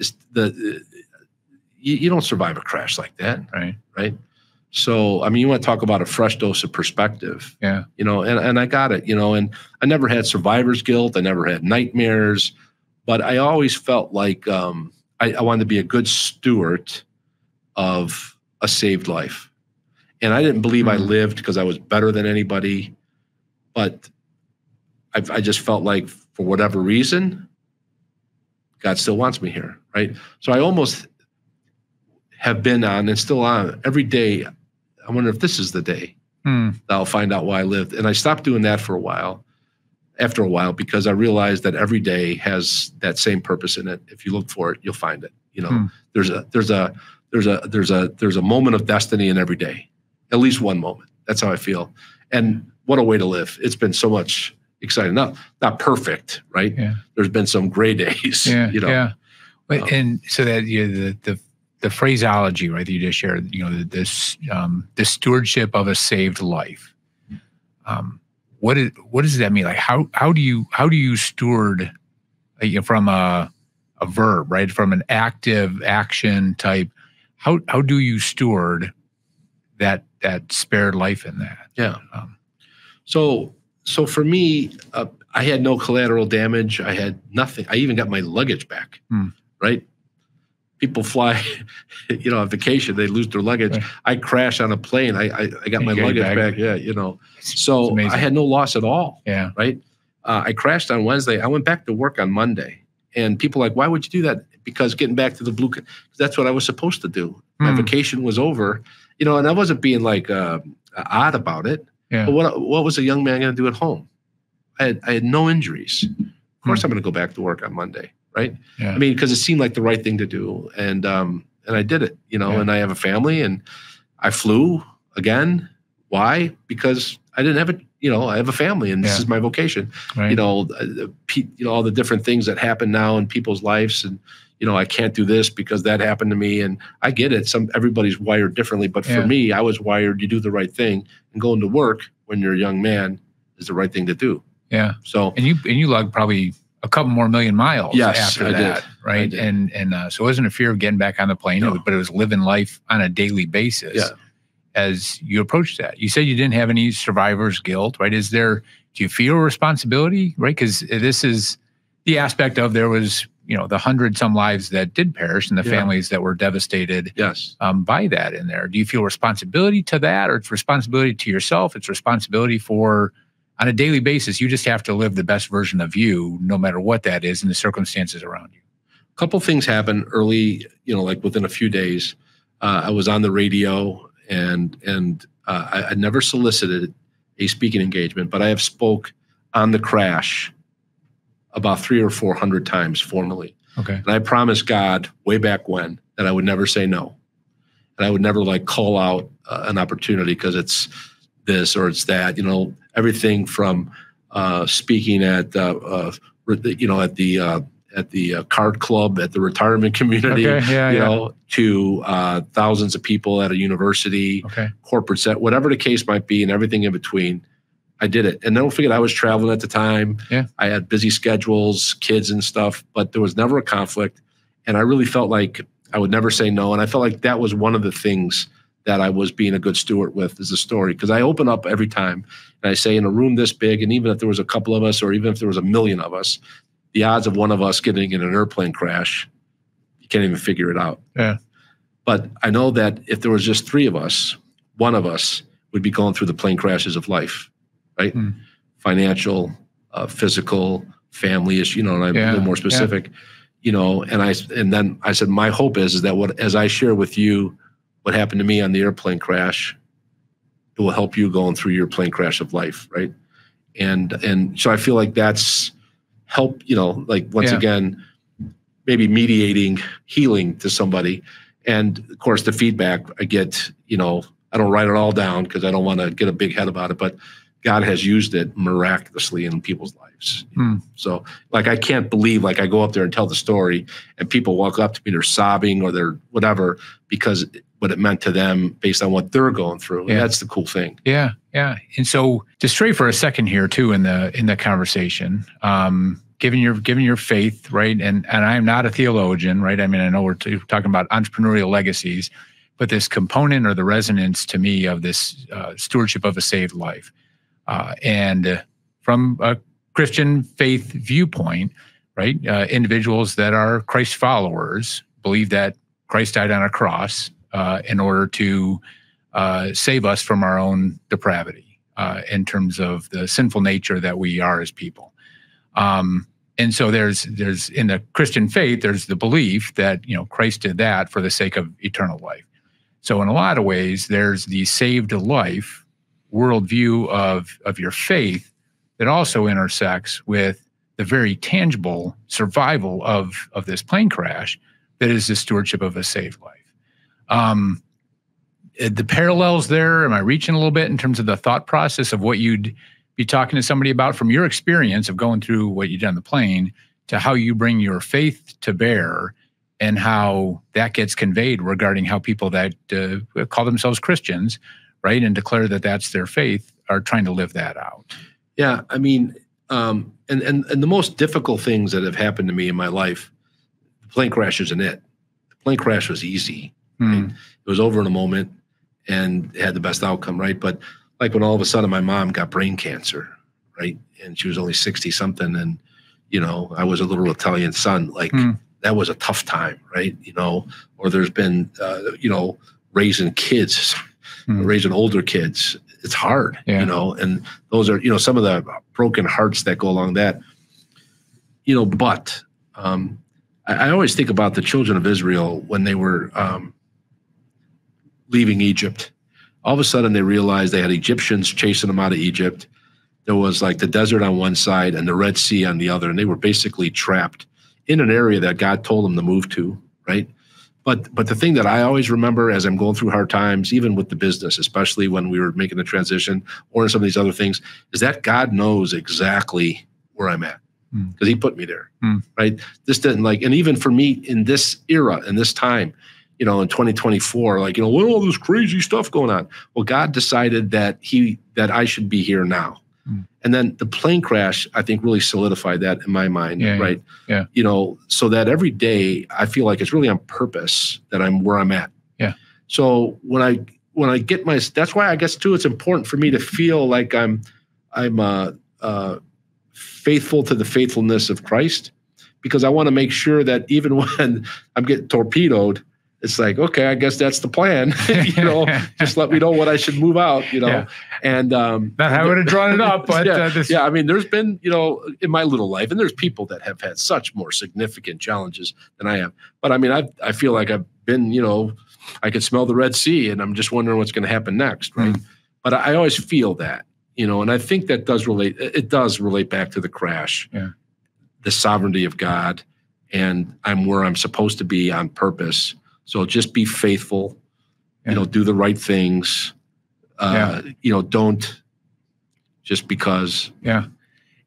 you don't survive a crash like that. Right. So, I mean, you want to talk about a fresh dose of perspective. You know, and I got it, you know, and I never had survivor's guilt. I never had nightmares, but I always felt like I wanted to be a good steward of a saved life. And I didn't believe I lived because I was better than anybody, but I just felt like, for whatever reason, God still wants me here, right? So I almost have been on, and still on, every day. I wonder if this is the day that I'll find out why I lived. And I stopped doing that for a while, after a while, because I realized that every day has that same purpose in it. If you look for it, you'll find it. You know, there's a moment of destiny in every day, at least one moment. That's how I feel. And what a way to live. It's been so much exciting. Not perfect, right? There's been some gray days. You know? And so that the phraseology, right, that you just shared, you know, this the stewardship of a saved life. What does that mean? Like, how do you steward, from a verb, right, from an active action type? How do you steward that spared life in that? So for me, I had no collateral damage. I had nothing. I even got my luggage back, right? people fly, on vacation, they lose their luggage. Right. I crashed on a plane. I got my luggage back. Yeah, So I had no loss at all. Yeah. Right. I crashed on Wednesday. I went back to work on Monday. And people are like, why would you do that? Because getting back to the blue, that's what I was supposed to do. My vacation was over, and I wasn't being like odd about it. Yeah. But what was a young man going to do at home? I had no injuries. Of course, I'm going to go back to work on Monday, right? Yeah. I mean, because it seemed like the right thing to do, and I did it, And I have a family, and I flew again. Why? Because I didn't have a. I have a family, and this is my vocation. Right. All the different things that happen now in people's lives, and I can't do this because that happened to me. And I get it. Everybody's wired differently, but for me, I was wired. You do the right thing, and going to work when you're a young man is the right thing to do. Yeah. So and you logged probably a couple more million miles. After that, did. Right? Did. And so it wasn't a fear of getting back on the plane, but it was living life on a daily basis. Yeah. As you approach that, you said you didn't have any survivor's guilt, right? Do you feel responsibility, right? Because this is the aspect of there was, the 100-some lives that did perish and the families that were devastated by that in there. Do you feel responsibility to that, or it's responsibility to yourself? It's responsibility for, on a daily basis, you just have to live the best version of you, no matter what that is and the circumstances around you. A couple things happened early, like within a few days. I was on the radio. And I never solicited a speaking engagement, but I have spoke on the crash about 300 or 400 times formally. Okay. And I promised God way back when that I would never say no. And I would never call out an opportunity because it's this or it's that, everything from speaking at the card club at the retirement community, to thousands of people at a university, corporate set, whatever the case might be, and everything in between. I did it. And don't forget, I was traveling at the time. Yeah. I had busy schedules, kids and stuff, but there was never a conflict. And I really felt like I would never say no. And I felt like that was one of the things that I was being a good steward with, is the story. Because I open up every time and I say, in a room this big, and even if there was a couple of us, or even if there was 1 million of us, the odds of one of us getting in an airplane crash, you can't even figure it out. Yeah. But I know that if there was just 3 of us, one of us would be going through the plane crashes of life, right? Financial, physical, family issue, and I'm a little more specific, and then I said, my hope is that as I share with you what happened to me on the airplane crash, it will help you going through your plane crash of life, right? And so I feel like that's help, once again, maybe mediating healing to somebody. And of course, the feedback I get, I don't write it all down because I don't want to get a big head about it, but God has used it miraculously in people's lives. So I can't believe, I go up there and tell the story and people walk up to me, they're sobbing or they're whatever, because what it meant to them based on what they're going through. And that's the cool thing. Yeah. Yeah. And so to stray for a second here too, in the conversation, given your faith, right? And I am not a theologian, right? I mean, I know we're talking about entrepreneurial legacies, but this component or the resonance to me of this stewardship of a saved life. And from a Christian faith viewpoint, right? Individuals that are Christ followers believe that Christ died on a cross in order to save us from our own depravity in terms of the sinful nature that we are as people. And so there's in the Christian faith, there's the belief that, Christ did that for the sake of eternal life. So in a lot of ways, there's the saved life worldview of your faith that also intersects with the very tangible survival of this plane crash that is the stewardship of a saved life. The parallels there, am I reaching a little bit in terms of the thought process of what you'd be talking to somebody about from your experience of going through what you did on the plane to how you bring your faith to bear and how that gets conveyed regarding how people that call themselves Christians, right, and declare that that's their faith are trying to live that out? Yeah, I mean, and the most difficult things that have happened to me in my life, the plane crash isn't it. The plane crash was easy. Right? It was over in a moment and had the best outcome, right? But when all of a sudden my mom got brain cancer, right? And she was only 60 something. And, I was a little Italian son. that was a tough time, right? Or there's been, raising kids, raising older kids. It's hard, and those are, some of the broken hearts that go along that, but I always think about the children of Israel when they were leaving Egypt. All of a sudden they realized they had Egyptians chasing them out of Egypt. There was like the desert on one side and the Red Sea on the other, and they were basically trapped in an area that God told them to move to, right? But the thing that I always remember as I'm going through hard times, even with the business, especially when we were making the transition or in some of these other things, is that God knows exactly where I'm at because he put me there, right? This didn't and even for me in this era, in this time, in 2024, what all this crazy stuff going on? Well, God decided that I should be here now. And then the plane crash, I think, really solidified that in my mind, right? Yeah. So that every day I feel like it's really on purpose that I'm where I'm at. Yeah. So when I get that's why I guess too, it's important for me to feel like I'm faithful to the faithfulness of Christ, because I want to make sure that even when I'm getting torpedoed, it's like, okay, I guess that's the plan. Just let me know when I should move out. And not how I would have drawn it up, but I mean, there's been, in my little life, and there's people that have had such more significant challenges than I have. But I mean, I feel like I've been, I could smell the Red Sea, and I'm just wondering what's going to happen next, right? But I always feel that, and I think that does relate back to the crash, the sovereignty of God, and I'm where I'm supposed to be on purpose. So just be faithful, do the right things, don't just because. Yeah.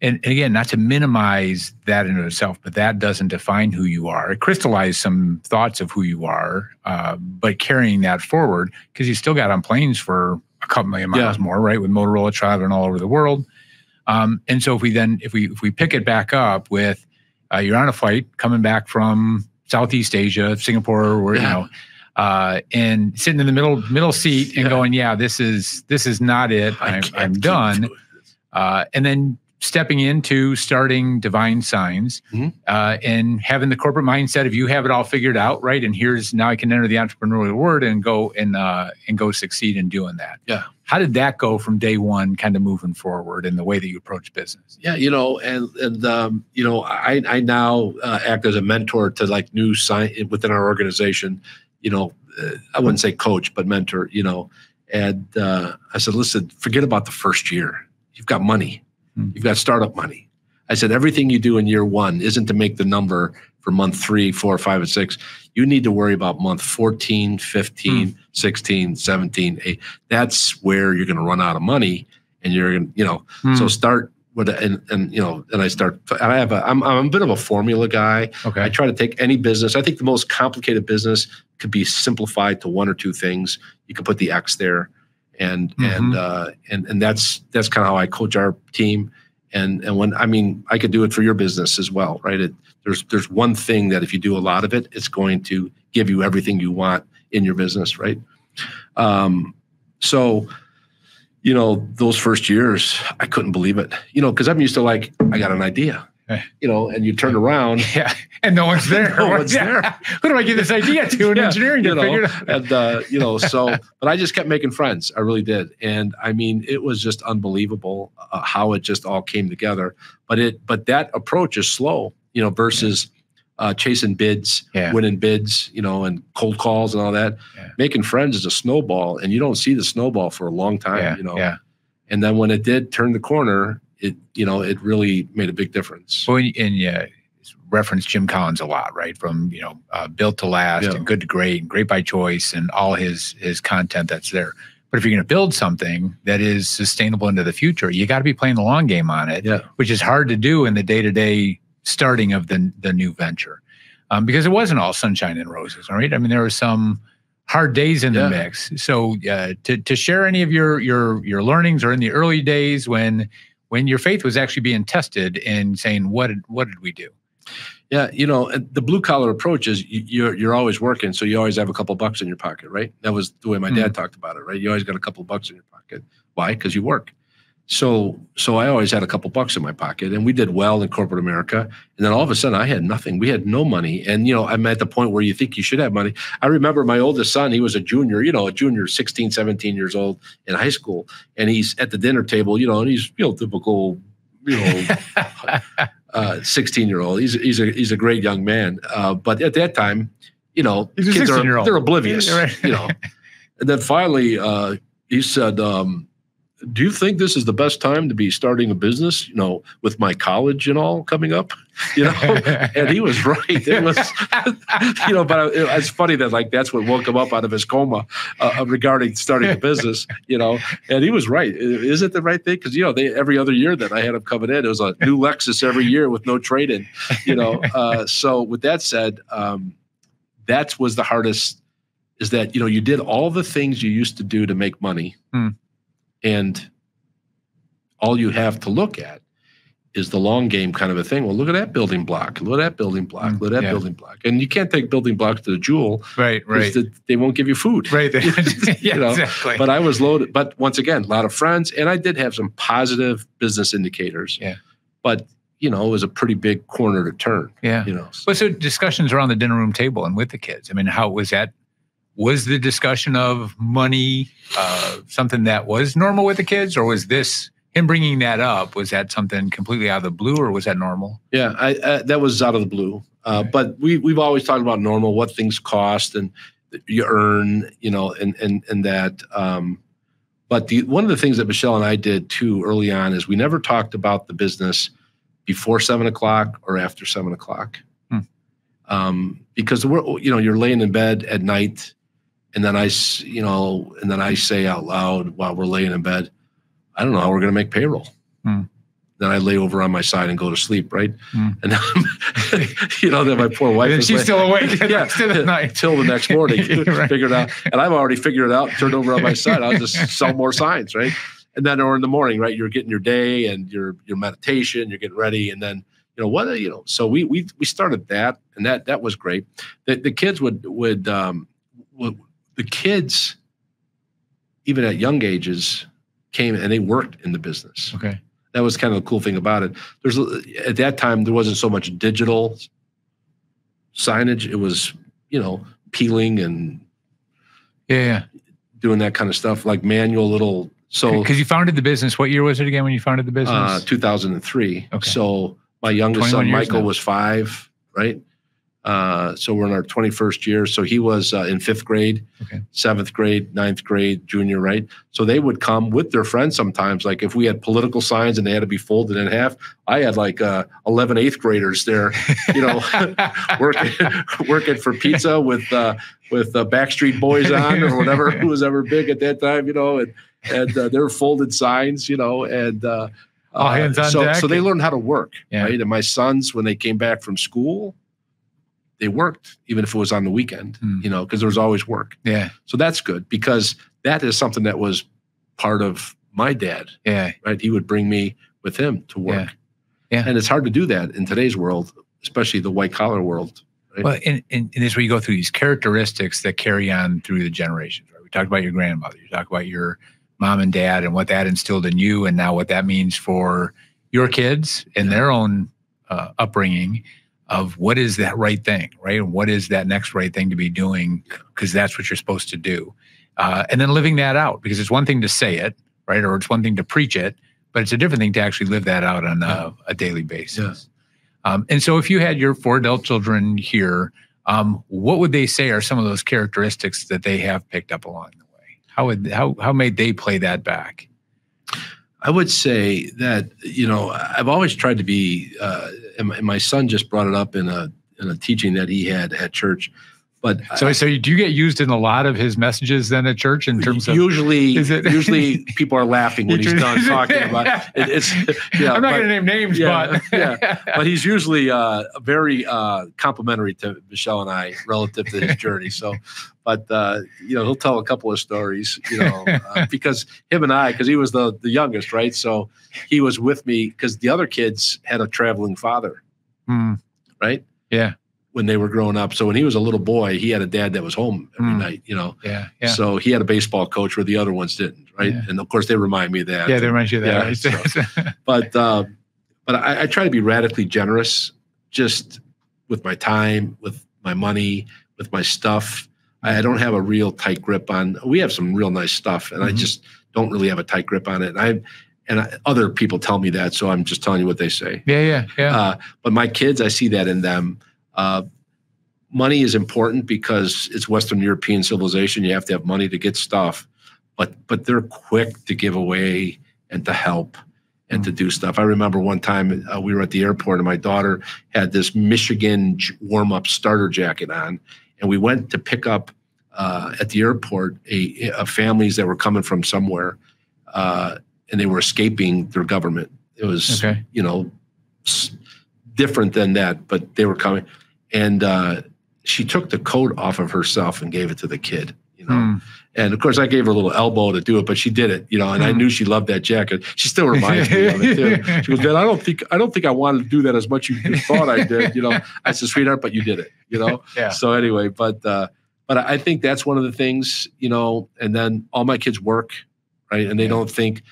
And again, not to minimize that in itself, but that doesn't define who you are. It crystallizes some thoughts of who you are, but carrying that forward, because you still got on planes for a couple million miles more, right? With Motorola traveling all over the world. And so if we pick it back up with, you're on a flight coming back from Southeast Asia, Singapore, where and sitting in the middle seat and going, this is not it. I'm done. And then stepping into starting Divine Signs and having the corporate mindset of you have it all figured out, right? And now I can enter the entrepreneurial world and go succeed in doing that. Yeah. How did that go from day one, kind of moving forward in the way that you approach business? Yeah, I now act as a mentor to new within our organization. I wouldn't say coach, but mentor. And I said, listen, forget about the first year. You've got money. You've got startup money. I said, everything you do in year one isn't to make the number for month 3, 4, 5, and 6. You need to worry about month 14, 15, 16, 17, 8. That's where you're going to run out of money, and you're going to, so start with I'm a bit of a formula guy. Okay. I try to take any business. I think the most complicated business could be simplified to 1 or 2 things. You can put the X there. And that's kind of how I coach our team. And when, I could do it for your business as well, right? There's one thing that if you do a lot of it, it's going to give you everything you want in your business, right? So, those first years, I couldn't believe it, because I'm used to I got an idea. And you turn around. Yeah. And no one's there. No one's there. Who do I give this idea to in engineering to figure it out? And, but I just kept making friends. I really did. And it was just unbelievable how it just all came together. But that approach is slow, versus chasing bids, winning bids, and cold calls and all that. Yeah. Making friends is a snowball, and you don't see the snowball for a long time, And then when it did turn the corner, it really made a big difference. Well, and reference Jim Collins a lot, right? From built to last and good to great, great by choice, and all his content that's there. But if you're going to build something that is sustainable into the future, you got to be playing the long game on it, which is hard to do in the day-to-day starting of the new venture, because it wasn't all sunshine and roses. All right, there were some hard days in the mix. So to share any of your learnings, or in the early days when your faith was actually being tested and saying, what did we do? Yeah, the blue collar approach is you're always working, so you always have a couple bucks in your pocket, right? That was the way my dad talked about it, right? You always got a couple of bucks in your pocket. Why? Because you work. So I always had a couple bucks in my pocket, and we did well in corporate America. And then all of a sudden I had nothing. We had no money. And, I'm at the point where you think you should have money. I remember my oldest son, he was a junior, 16, 17 years old in high school. And he's at the dinner table, and he's, typical, 16-year-old. He's a great young man. But at that time, kids they're oblivious, right. And then finally he said, do you think this is the best time to be starting a business, with my college and all coming up, and he was right. It was, but it's funny that that's what woke him up out of his coma regarding starting a business, and he was right. Is it the right thing? Because, every other year that I had him coming in, it was a new Lexus every year with no trade-in, so with that said, that was the hardest, is that, you did all the things you used to do to make money. And all you have to look at is the long game kind of a thing. Well, look at that building block. Look at that building block. Look at that building block. And you can't take building blocks to the Jewel. Right. They won't give you food. Right. Exactly. But I was loaded. But once again, a lot of friends. And I did have some positive business indicators. Yeah. But, it was a pretty big corner to turn. Yeah. So discussions around the dinner room table and with the kids. I mean, how was that? Was the discussion of money something that was normal with the kids, or was this him bringing that up? Was that something completely out of the blue, or was that normal? Yeah, that was out of the blue. Right. But we've always talked about normal, what things cost and you earn, and that. But one of the things that Michelle and I did too early on is we never talked about the business before 7 o'clock or after 7 o'clock, because you're laying in bed at night. And then I say out loud while we're laying in bed, I don't know how we're going to make payroll. Then I lay over on my side and go to sleep, right? And then my poor wife she's still awake till the next morning, right. Figured out. And I've already figured it out, turned over on my side. I'll just sell more signs, right? And then or in the morning, right, you're getting your day and your meditation, you're getting ready, and then so we started that, and that was great. The kids would the kids, even at young ages, came and they worked in the business. Okay. That was kind of the cool thing about it. At that time, there wasn't so much digital signage. It was, peeling and doing that kind of stuff, like manual little. So because you founded the business, what year was it again when you founded the business? 2003. Okay. So my youngest son, Michael, was 5, right? So we're in our 21st year. So he was in 5th grade, 7th grade, 9th grade, junior, right? So they would come with their friends sometimes. Like if we had political signs and they had to be folded in half, I had like 11 8th graders there, working for pizza with Backstreet Boys on or whatever, who was ever big at that time, and they were folded signs, and all hands on deck. So they learned how to work, right? And my sons, when they came back from school, they worked, even if it was on the weekend, because there was always work. Yeah. So that's good, because that is something that was part of my dad. Yeah. Right. He would bring me with him to work. Yeah. And it's hard to do that in today's world, especially the white collar world. Right? Well, and this is where you go through these characteristics that carry on through the generations. Right? We talked about your grandmother. You talked about your mom and dad and what that instilled in you, and now what that means for your kids and their own upbringing. Of what is that right thing, right? And what is that next right thing to be doing? Because that's what you're supposed to do. And then living that out, because it's one thing to say it, right? Or it's one thing to preach it, but it's a different thing to actually live that out on a daily basis. Yeah. And so if you had your 4 adult children here, what would they say are some of those characteristics that they have picked up along the way? How may they play that back? I would say that, I've always tried to be, and my son just brought it up in a teaching that he had at church. But so do you get used in a lot of his messages then at church in terms of usually people are laughing when he's done talking about it. I'm not going to name names, but but he's usually very complimentary to Michelle and I relative to his journey. So, but he'll tell a couple of stories, because him and I, because he was the youngest, right? So he was with me because the other kids had a traveling father, right? Yeah. when they were growing up. So when he was a little boy, he had a dad that was home every night, Yeah. So he had a baseball coach where the other ones didn't, right? Yeah. And of course they remind me of that. Yeah, they remind you of that. Yeah, Right? so, but I try to be radically generous, just with my time, with my money, with my stuff. I don't have a real tight grip on. We have some real nice stuff, and I just don't really have a tight grip on it. Other people tell me that, so I'm just telling you what they say. Yeah. But my kids, I see that in them. Money is important because it's Western European civilization. You have to have money to get stuff, but they're quick to give away and to help and to do stuff. I remember one time we were at the airport and my daughter had this Michigan warm-up starter jacket on, and we went to pick up at the airport a families that were coming from somewhere, and they were escaping their government. It was, different than that, but they were coming. And she took the coat off of herself and gave it to the kid, And of course I gave her a little elbow to do it, but she did it, and I knew she loved that jacket. She still reminds me of it too. She goes, Dad, I don't think I wanted to do that as much as you thought I did. I said, sweetheart, but you did it, Yeah. So anyway, but I think that's one of the things, and then all my kids work, right? And they don't think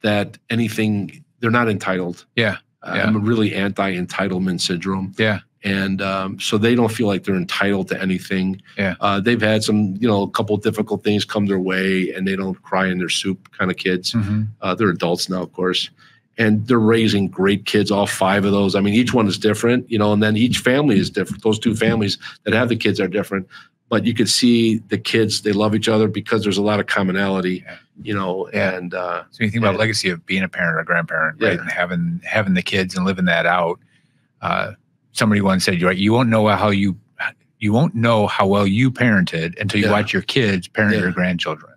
that anything, they're not entitled. Yeah. I'm really anti-entitlement syndrome. Yeah. And so they don't feel like they're entitled to anything. Yeah. They've had some, a couple of difficult things come their way, and they don't cry in their soup kind of kids. They're adults now, of course. And they're raising great kids, all 5 of those. I mean, each one is different, and then each family is different. Those 2 families that have the kids are different. But you could see the kids, they love each other because there's a lot of commonality, and so you think about legacy of being a parent or a grandparent, right? And having the kids and living that out. Somebody once said, you won't know how well you parented until you watch your kids parent your grandchildren.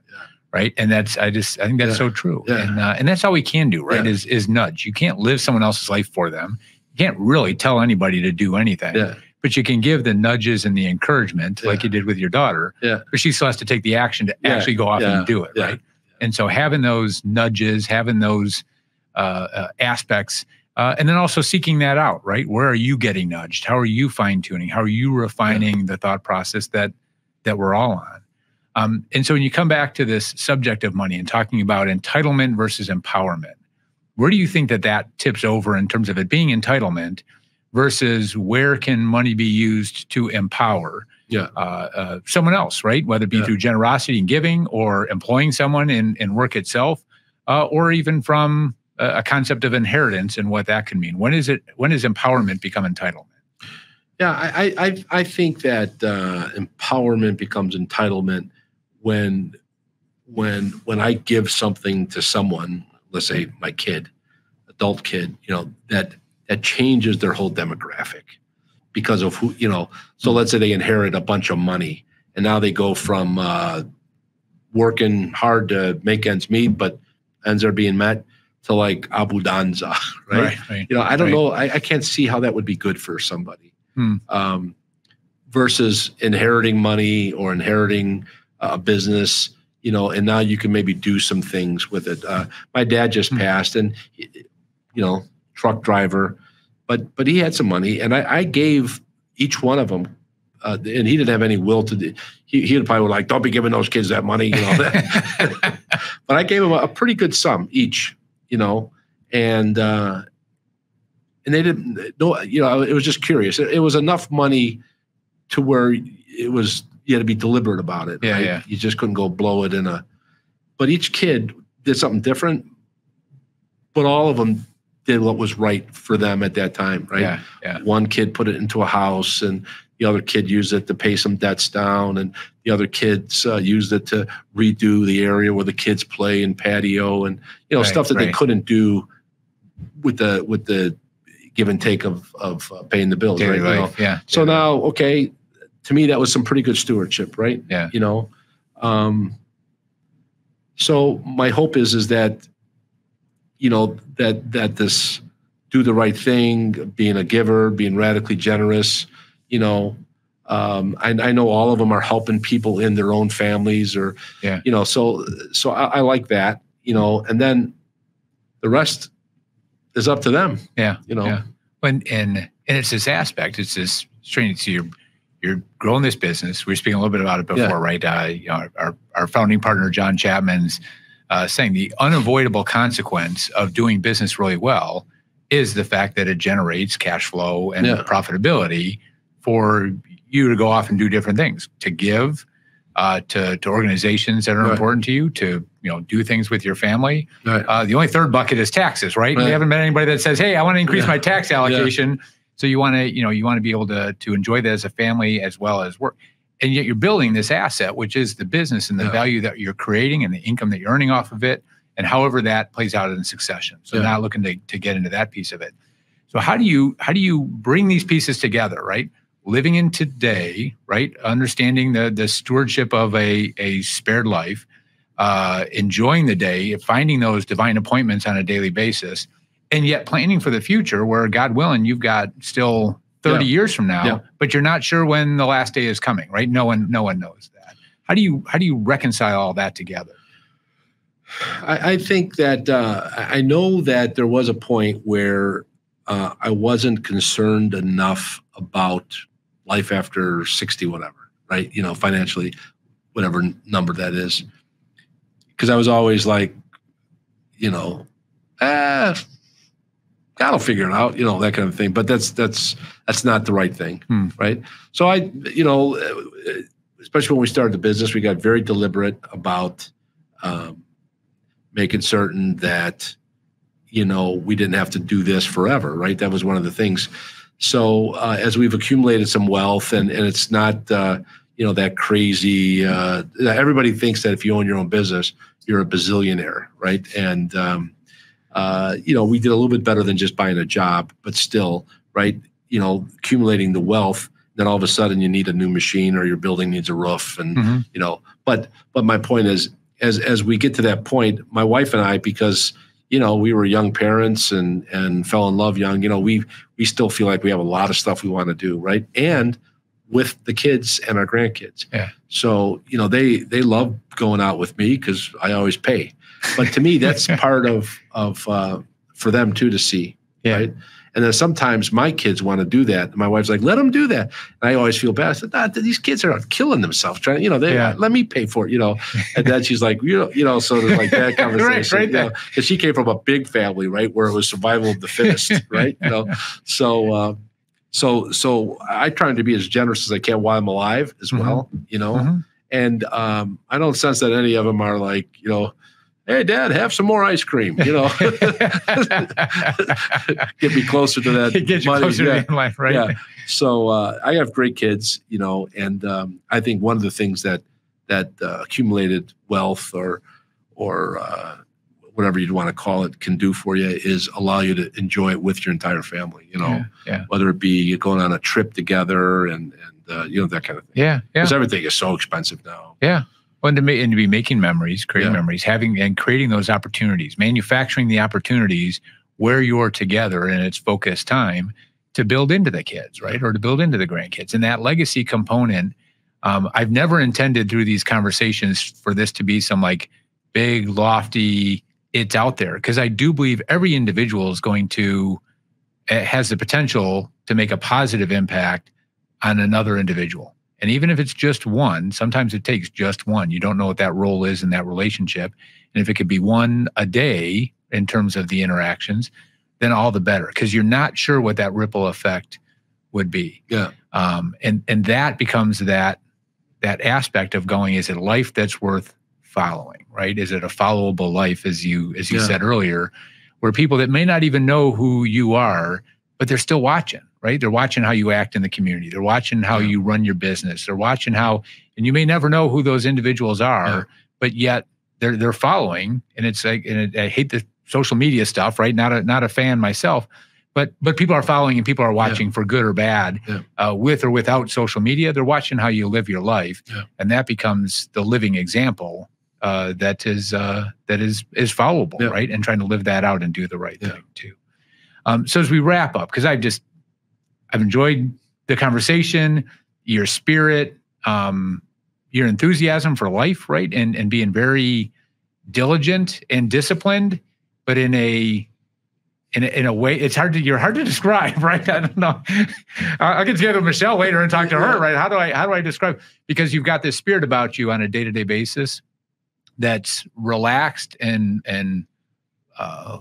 Right. And I think that's so true. Yeah. And that's all we can do, right? Is nudge. You can't live someone else's life for them. You can't really tell anybody to do anything. Yeah. But you can give the nudges and the encouragement like you did with your daughter. Yeah. But she still has to take the action to actually go off and do it. Yeah. Right. And so having those nudges, having those aspects, and then also seeking that out, right? Where are you getting nudged? How are you fine tuning? How are you refining the thought process that we're all on? And so when you come back to this subject of money and talking about entitlement versus empowerment, where do you think that tips over in terms of it being entitlement versus where can money be used to empower someone else, right? Whether it be through generosity and giving or employing someone in work itself, or even from a concept of inheritance and what that can mean. When does empowerment become entitlement? Yeah, I think that empowerment becomes entitlement when I give something to someone, let's say my kid, adult kid, that changes their whole demographic because of who, so let's say they inherit a bunch of money and now they go from working hard to make ends meet, but ends are being met, to like Abu Danza, right? I don't know. I can't see how that would be good for somebody. Versus inheriting money or inheriting a business, and now you can maybe do some things with it. My dad just passed, and truck driver, but he had some money, and I gave each one of them, and he didn't have any will to do. He'd probably like, don't be giving those kids that money, But I gave him a pretty good sum each. And they didn't know, it was just curious. It was enough money to where you had to be deliberate about it. Right? Yeah. You just couldn't go blow it but each kid did something different, but all of them did what was right for them at that time. Right. Yeah. One kid put it into a house and the other kid used it to pay some debts down, and the other kids used it to redo the area where the kids play and patio and stuff that they couldn't do with the give and take of paying the bills, daily right? Life. So now, okay, to me that was some pretty good stewardship, right? Yeah. So my hope is that that this do the right thing, being a giver, being radically generous. I know all of them are helping people in their own families, or so I like that, and then the rest is up to them. And it's this aspect, it's this training. So you're growing this business. We were speaking a little bit about it before, right? Our founding partner, John Chapman's saying the unavoidable consequence of doing business really well is the fact that it generates cash flow and profitability for you to go off and do different things, to give to organizations that are important to you, to do things with your family. Right. The only third bucket is taxes, right? We haven't met anybody that says, "Hey, I want to increase my tax allocation." Yeah. So you want to be able to enjoy that as a family as well as work, and yet you're building this asset, which is the business and the value that you're creating and the income that you're earning off of it, and however that plays out in succession. So not looking to get into that piece of it. So how do you bring these pieces together, right? Living in today, right? Understanding the stewardship of a spared life, enjoying the day, finding those divine appointments on a daily basis, and yet planning for the future where, God willing, you've got still 30 years from now, but you're not sure when the last day is coming, right? No one knows that. How do you reconcile all that together? I think that I know that there was a point where I wasn't concerned enough about life after 60, whatever, right? Financially, whatever number that is. Because I was always like, God will figure it out, that kind of thing. But that's not the right thing, right? So especially when we started the business, we got very deliberate about making certain that, we didn't have to do this forever, right? That was one of the things. So as we've accumulated some wealth, and it's not, that crazy, everybody thinks that if you own your own business, you're a bazillionaire, right? And, we did a little bit better than just buying a job, but still, right? Accumulating the wealth, then all of a sudden you need a new machine or your building needs a roof. And, but my point is, as we get to that point, my wife and I, because, we were young parents and fell in love young, we still feel like we have a lot of stuff we want to do, right? And with the kids and our grandkids. Yeah. So, they love going out with me because I always pay. But to me, that's part of for them too to see, right? And then sometimes my kids want to do that. And my wife's like, let them do that. And I always feel bad. I said, these kids are killing themselves trying, let me pay for it, And then she's like, so there's like that conversation, right because she came from a big family, right, where it was survival of the fittest, right? So I try to be as generous as I can while I'm alive as well, And I don't sense that any of them are like, hey, Dad, have some more ice cream. Get me closer to that. Get you closer to the end life, right? Yeah. So I have great kids, and I think one of the things that accumulated wealth or whatever you'd want to call it can do for you is allow you to enjoy it with your entire family. Whether it be going on a trip together and that kind of thing. Yeah. Because everything is so expensive now. Yeah. And to be making memories, creating memories, creating those opportunities, manufacturing the opportunities where you're together and it's focused time to build into the kids, right? Or to build into the grandkids. And that legacy component, I've never intended through these conversations for this to be some like big, lofty, it's out there. Because I do believe every individual has the potential to make a positive impact on another individual. And even if it's just one, sometimes it takes just one. You don't know what that role is in that relationship. And if it could be one a day in terms of the interactions, then all the better, because you're not sure what that ripple effect would be. Yeah. And that becomes that aspect of going, is it a life that's worth following, right? Is it a followable life, as you said earlier, where people that may not even know who you are, but they're still watching. Right? They're watching how you act in the community. They're watching how you run your business. They're watching and you may never know who those individuals are, but yet they're following. And it's like, I hate the social media stuff, right? Not a fan myself, but people are following and people are watching for good or bad, with or without social media. They're watching how you live your life, and that becomes the living example that is followable, right? And trying to live that out and do the right thing too. So as we wrap up, because I've enjoyed the conversation, your spirit, your enthusiasm for life, right? And being very diligent and disciplined, but in a in a way, you're hard to describe, right? I don't know. I'll get together with Michelle later and talk to her, right? How do I describe? Because you've got this spirit about you on a day-to-day basis that's relaxed and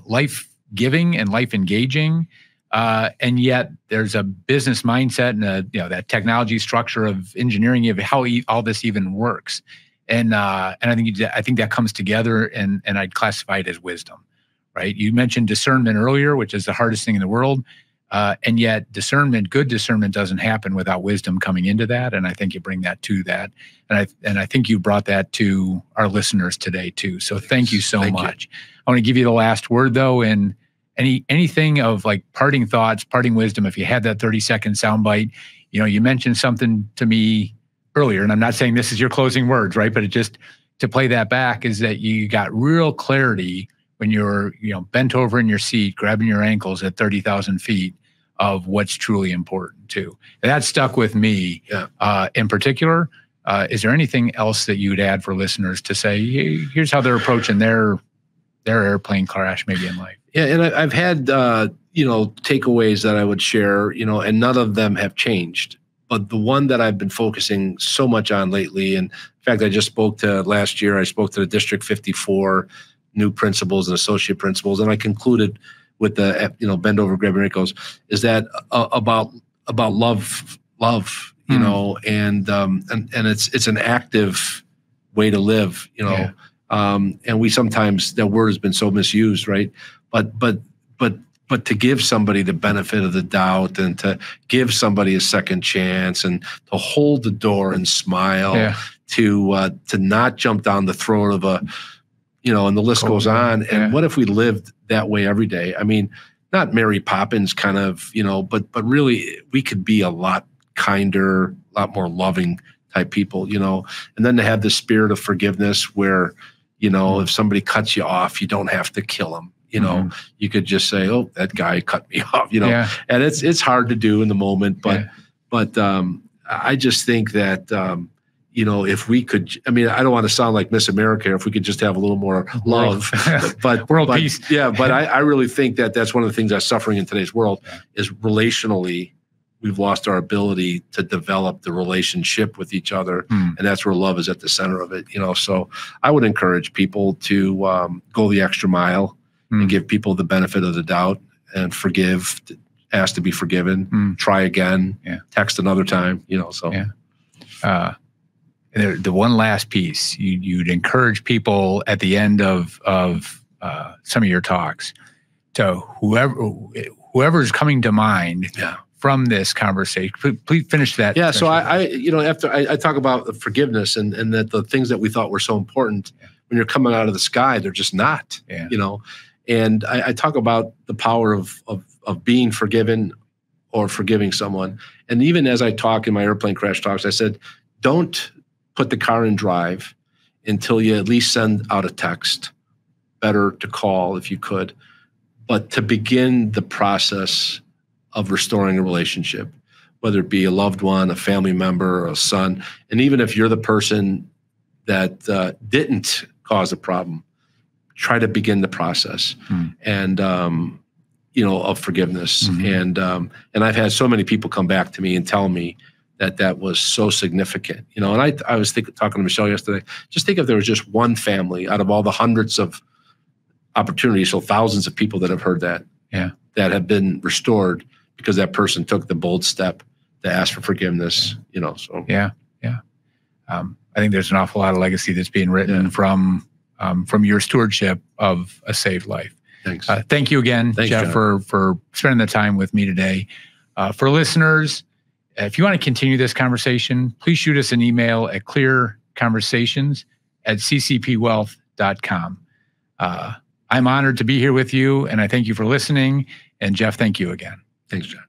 life-giving and life-engaging. And yet there's a business mindset and that technology structure of engineering of how all this even works. And I think that comes together, and I'd classify it as wisdom, right? You mentioned discernment earlier, which is the hardest thing in the world. And yet good discernment doesn't happen without wisdom coming into that. And I think you bring that to that. And I think you brought that to our listeners today too. So thank you so much. I want to give you the last word though. And anything of like parting thoughts, parting wisdom, if you had that 30-second soundbite, you mentioned something to me earlier, and I'm not saying this is your closing words, right? But it just to play that back is that you got real clarity when you're, bent over in your seat, grabbing your ankles at 30,000 feet of what's truly important too. And that stuck with me in particular. Is there anything else that you would add for listeners to say, hey, here's how they're approaching their airplane crash maybe in life? Yeah. And I've had, takeaways that I would share, and none of them have changed. But the one that I've been focusing so much on lately, and in fact, I spoke to the District 54 new principals and associate principals, and I concluded with the bend over, grab your ankles, is that about love, and it's an active way to live, and we sometimes, that word has been so misused, right? But to give somebody the benefit of the doubt and to give somebody a second chance and to hold the door and smile, to not jump down the throat of and the list goes on. And what if we lived that way every day? I mean, not Mary Poppins kind of, but really we could be a lot kinder, a lot more loving type people, and then to have the spirit of forgiveness where, if somebody cuts you off, you don't have to kill them. You could just say, "Oh, that guy cut me off," and it's hard to do in the moment, but I just think that, if we could, I don't want to sound like Miss America, if we could just have a little more love, but world peace. Yeah. But I really think that that's one of the things that's suffering in today's world is relationally, we've lost our ability to develop the relationship with each other. And that's where love is at the center of it, so I would encourage people to go the extra mile and give people the benefit of the doubt and forgive, ask to be forgiven, try again, text another time, so. Yeah. The one last piece, you'd encourage people at the end of some of your talks to whoever's coming to mind from this conversation. Please finish that. Yeah. So after I talk about forgiveness and that the things that we thought were so important when you're coming out of the sky, they're just not. And I talk about the power of being forgiven or forgiving someone. And even as I talk in my airplane crash talks, I said, don't put the car in drive until you at least send out a text. Better to call if you could, but to begin the process of restoring a relationship, whether it be a loved one, a family member, or a son. And even if you're the person that didn't cause a problem, try to begin the process and of forgiveness. And I've had so many people come back to me and tell me that was so significant, and I was talking to Michelle yesterday, just think if there was just one family out of all the hundreds of opportunities, so thousands of people that have heard that have been restored because that person took the bold step to ask for forgiveness, so. I think there's an awful lot of legacy that's being written from your stewardship of a saved life. Thanks. Thank you again, Jeff, for spending the time with me today. For listeners, if you want to continue this conversation, please shoot us an email at clearconversations@ccpwealth.com. I'm honored to be here with you, and I thank you for listening. And Jeff, thank you again. Thanks, John.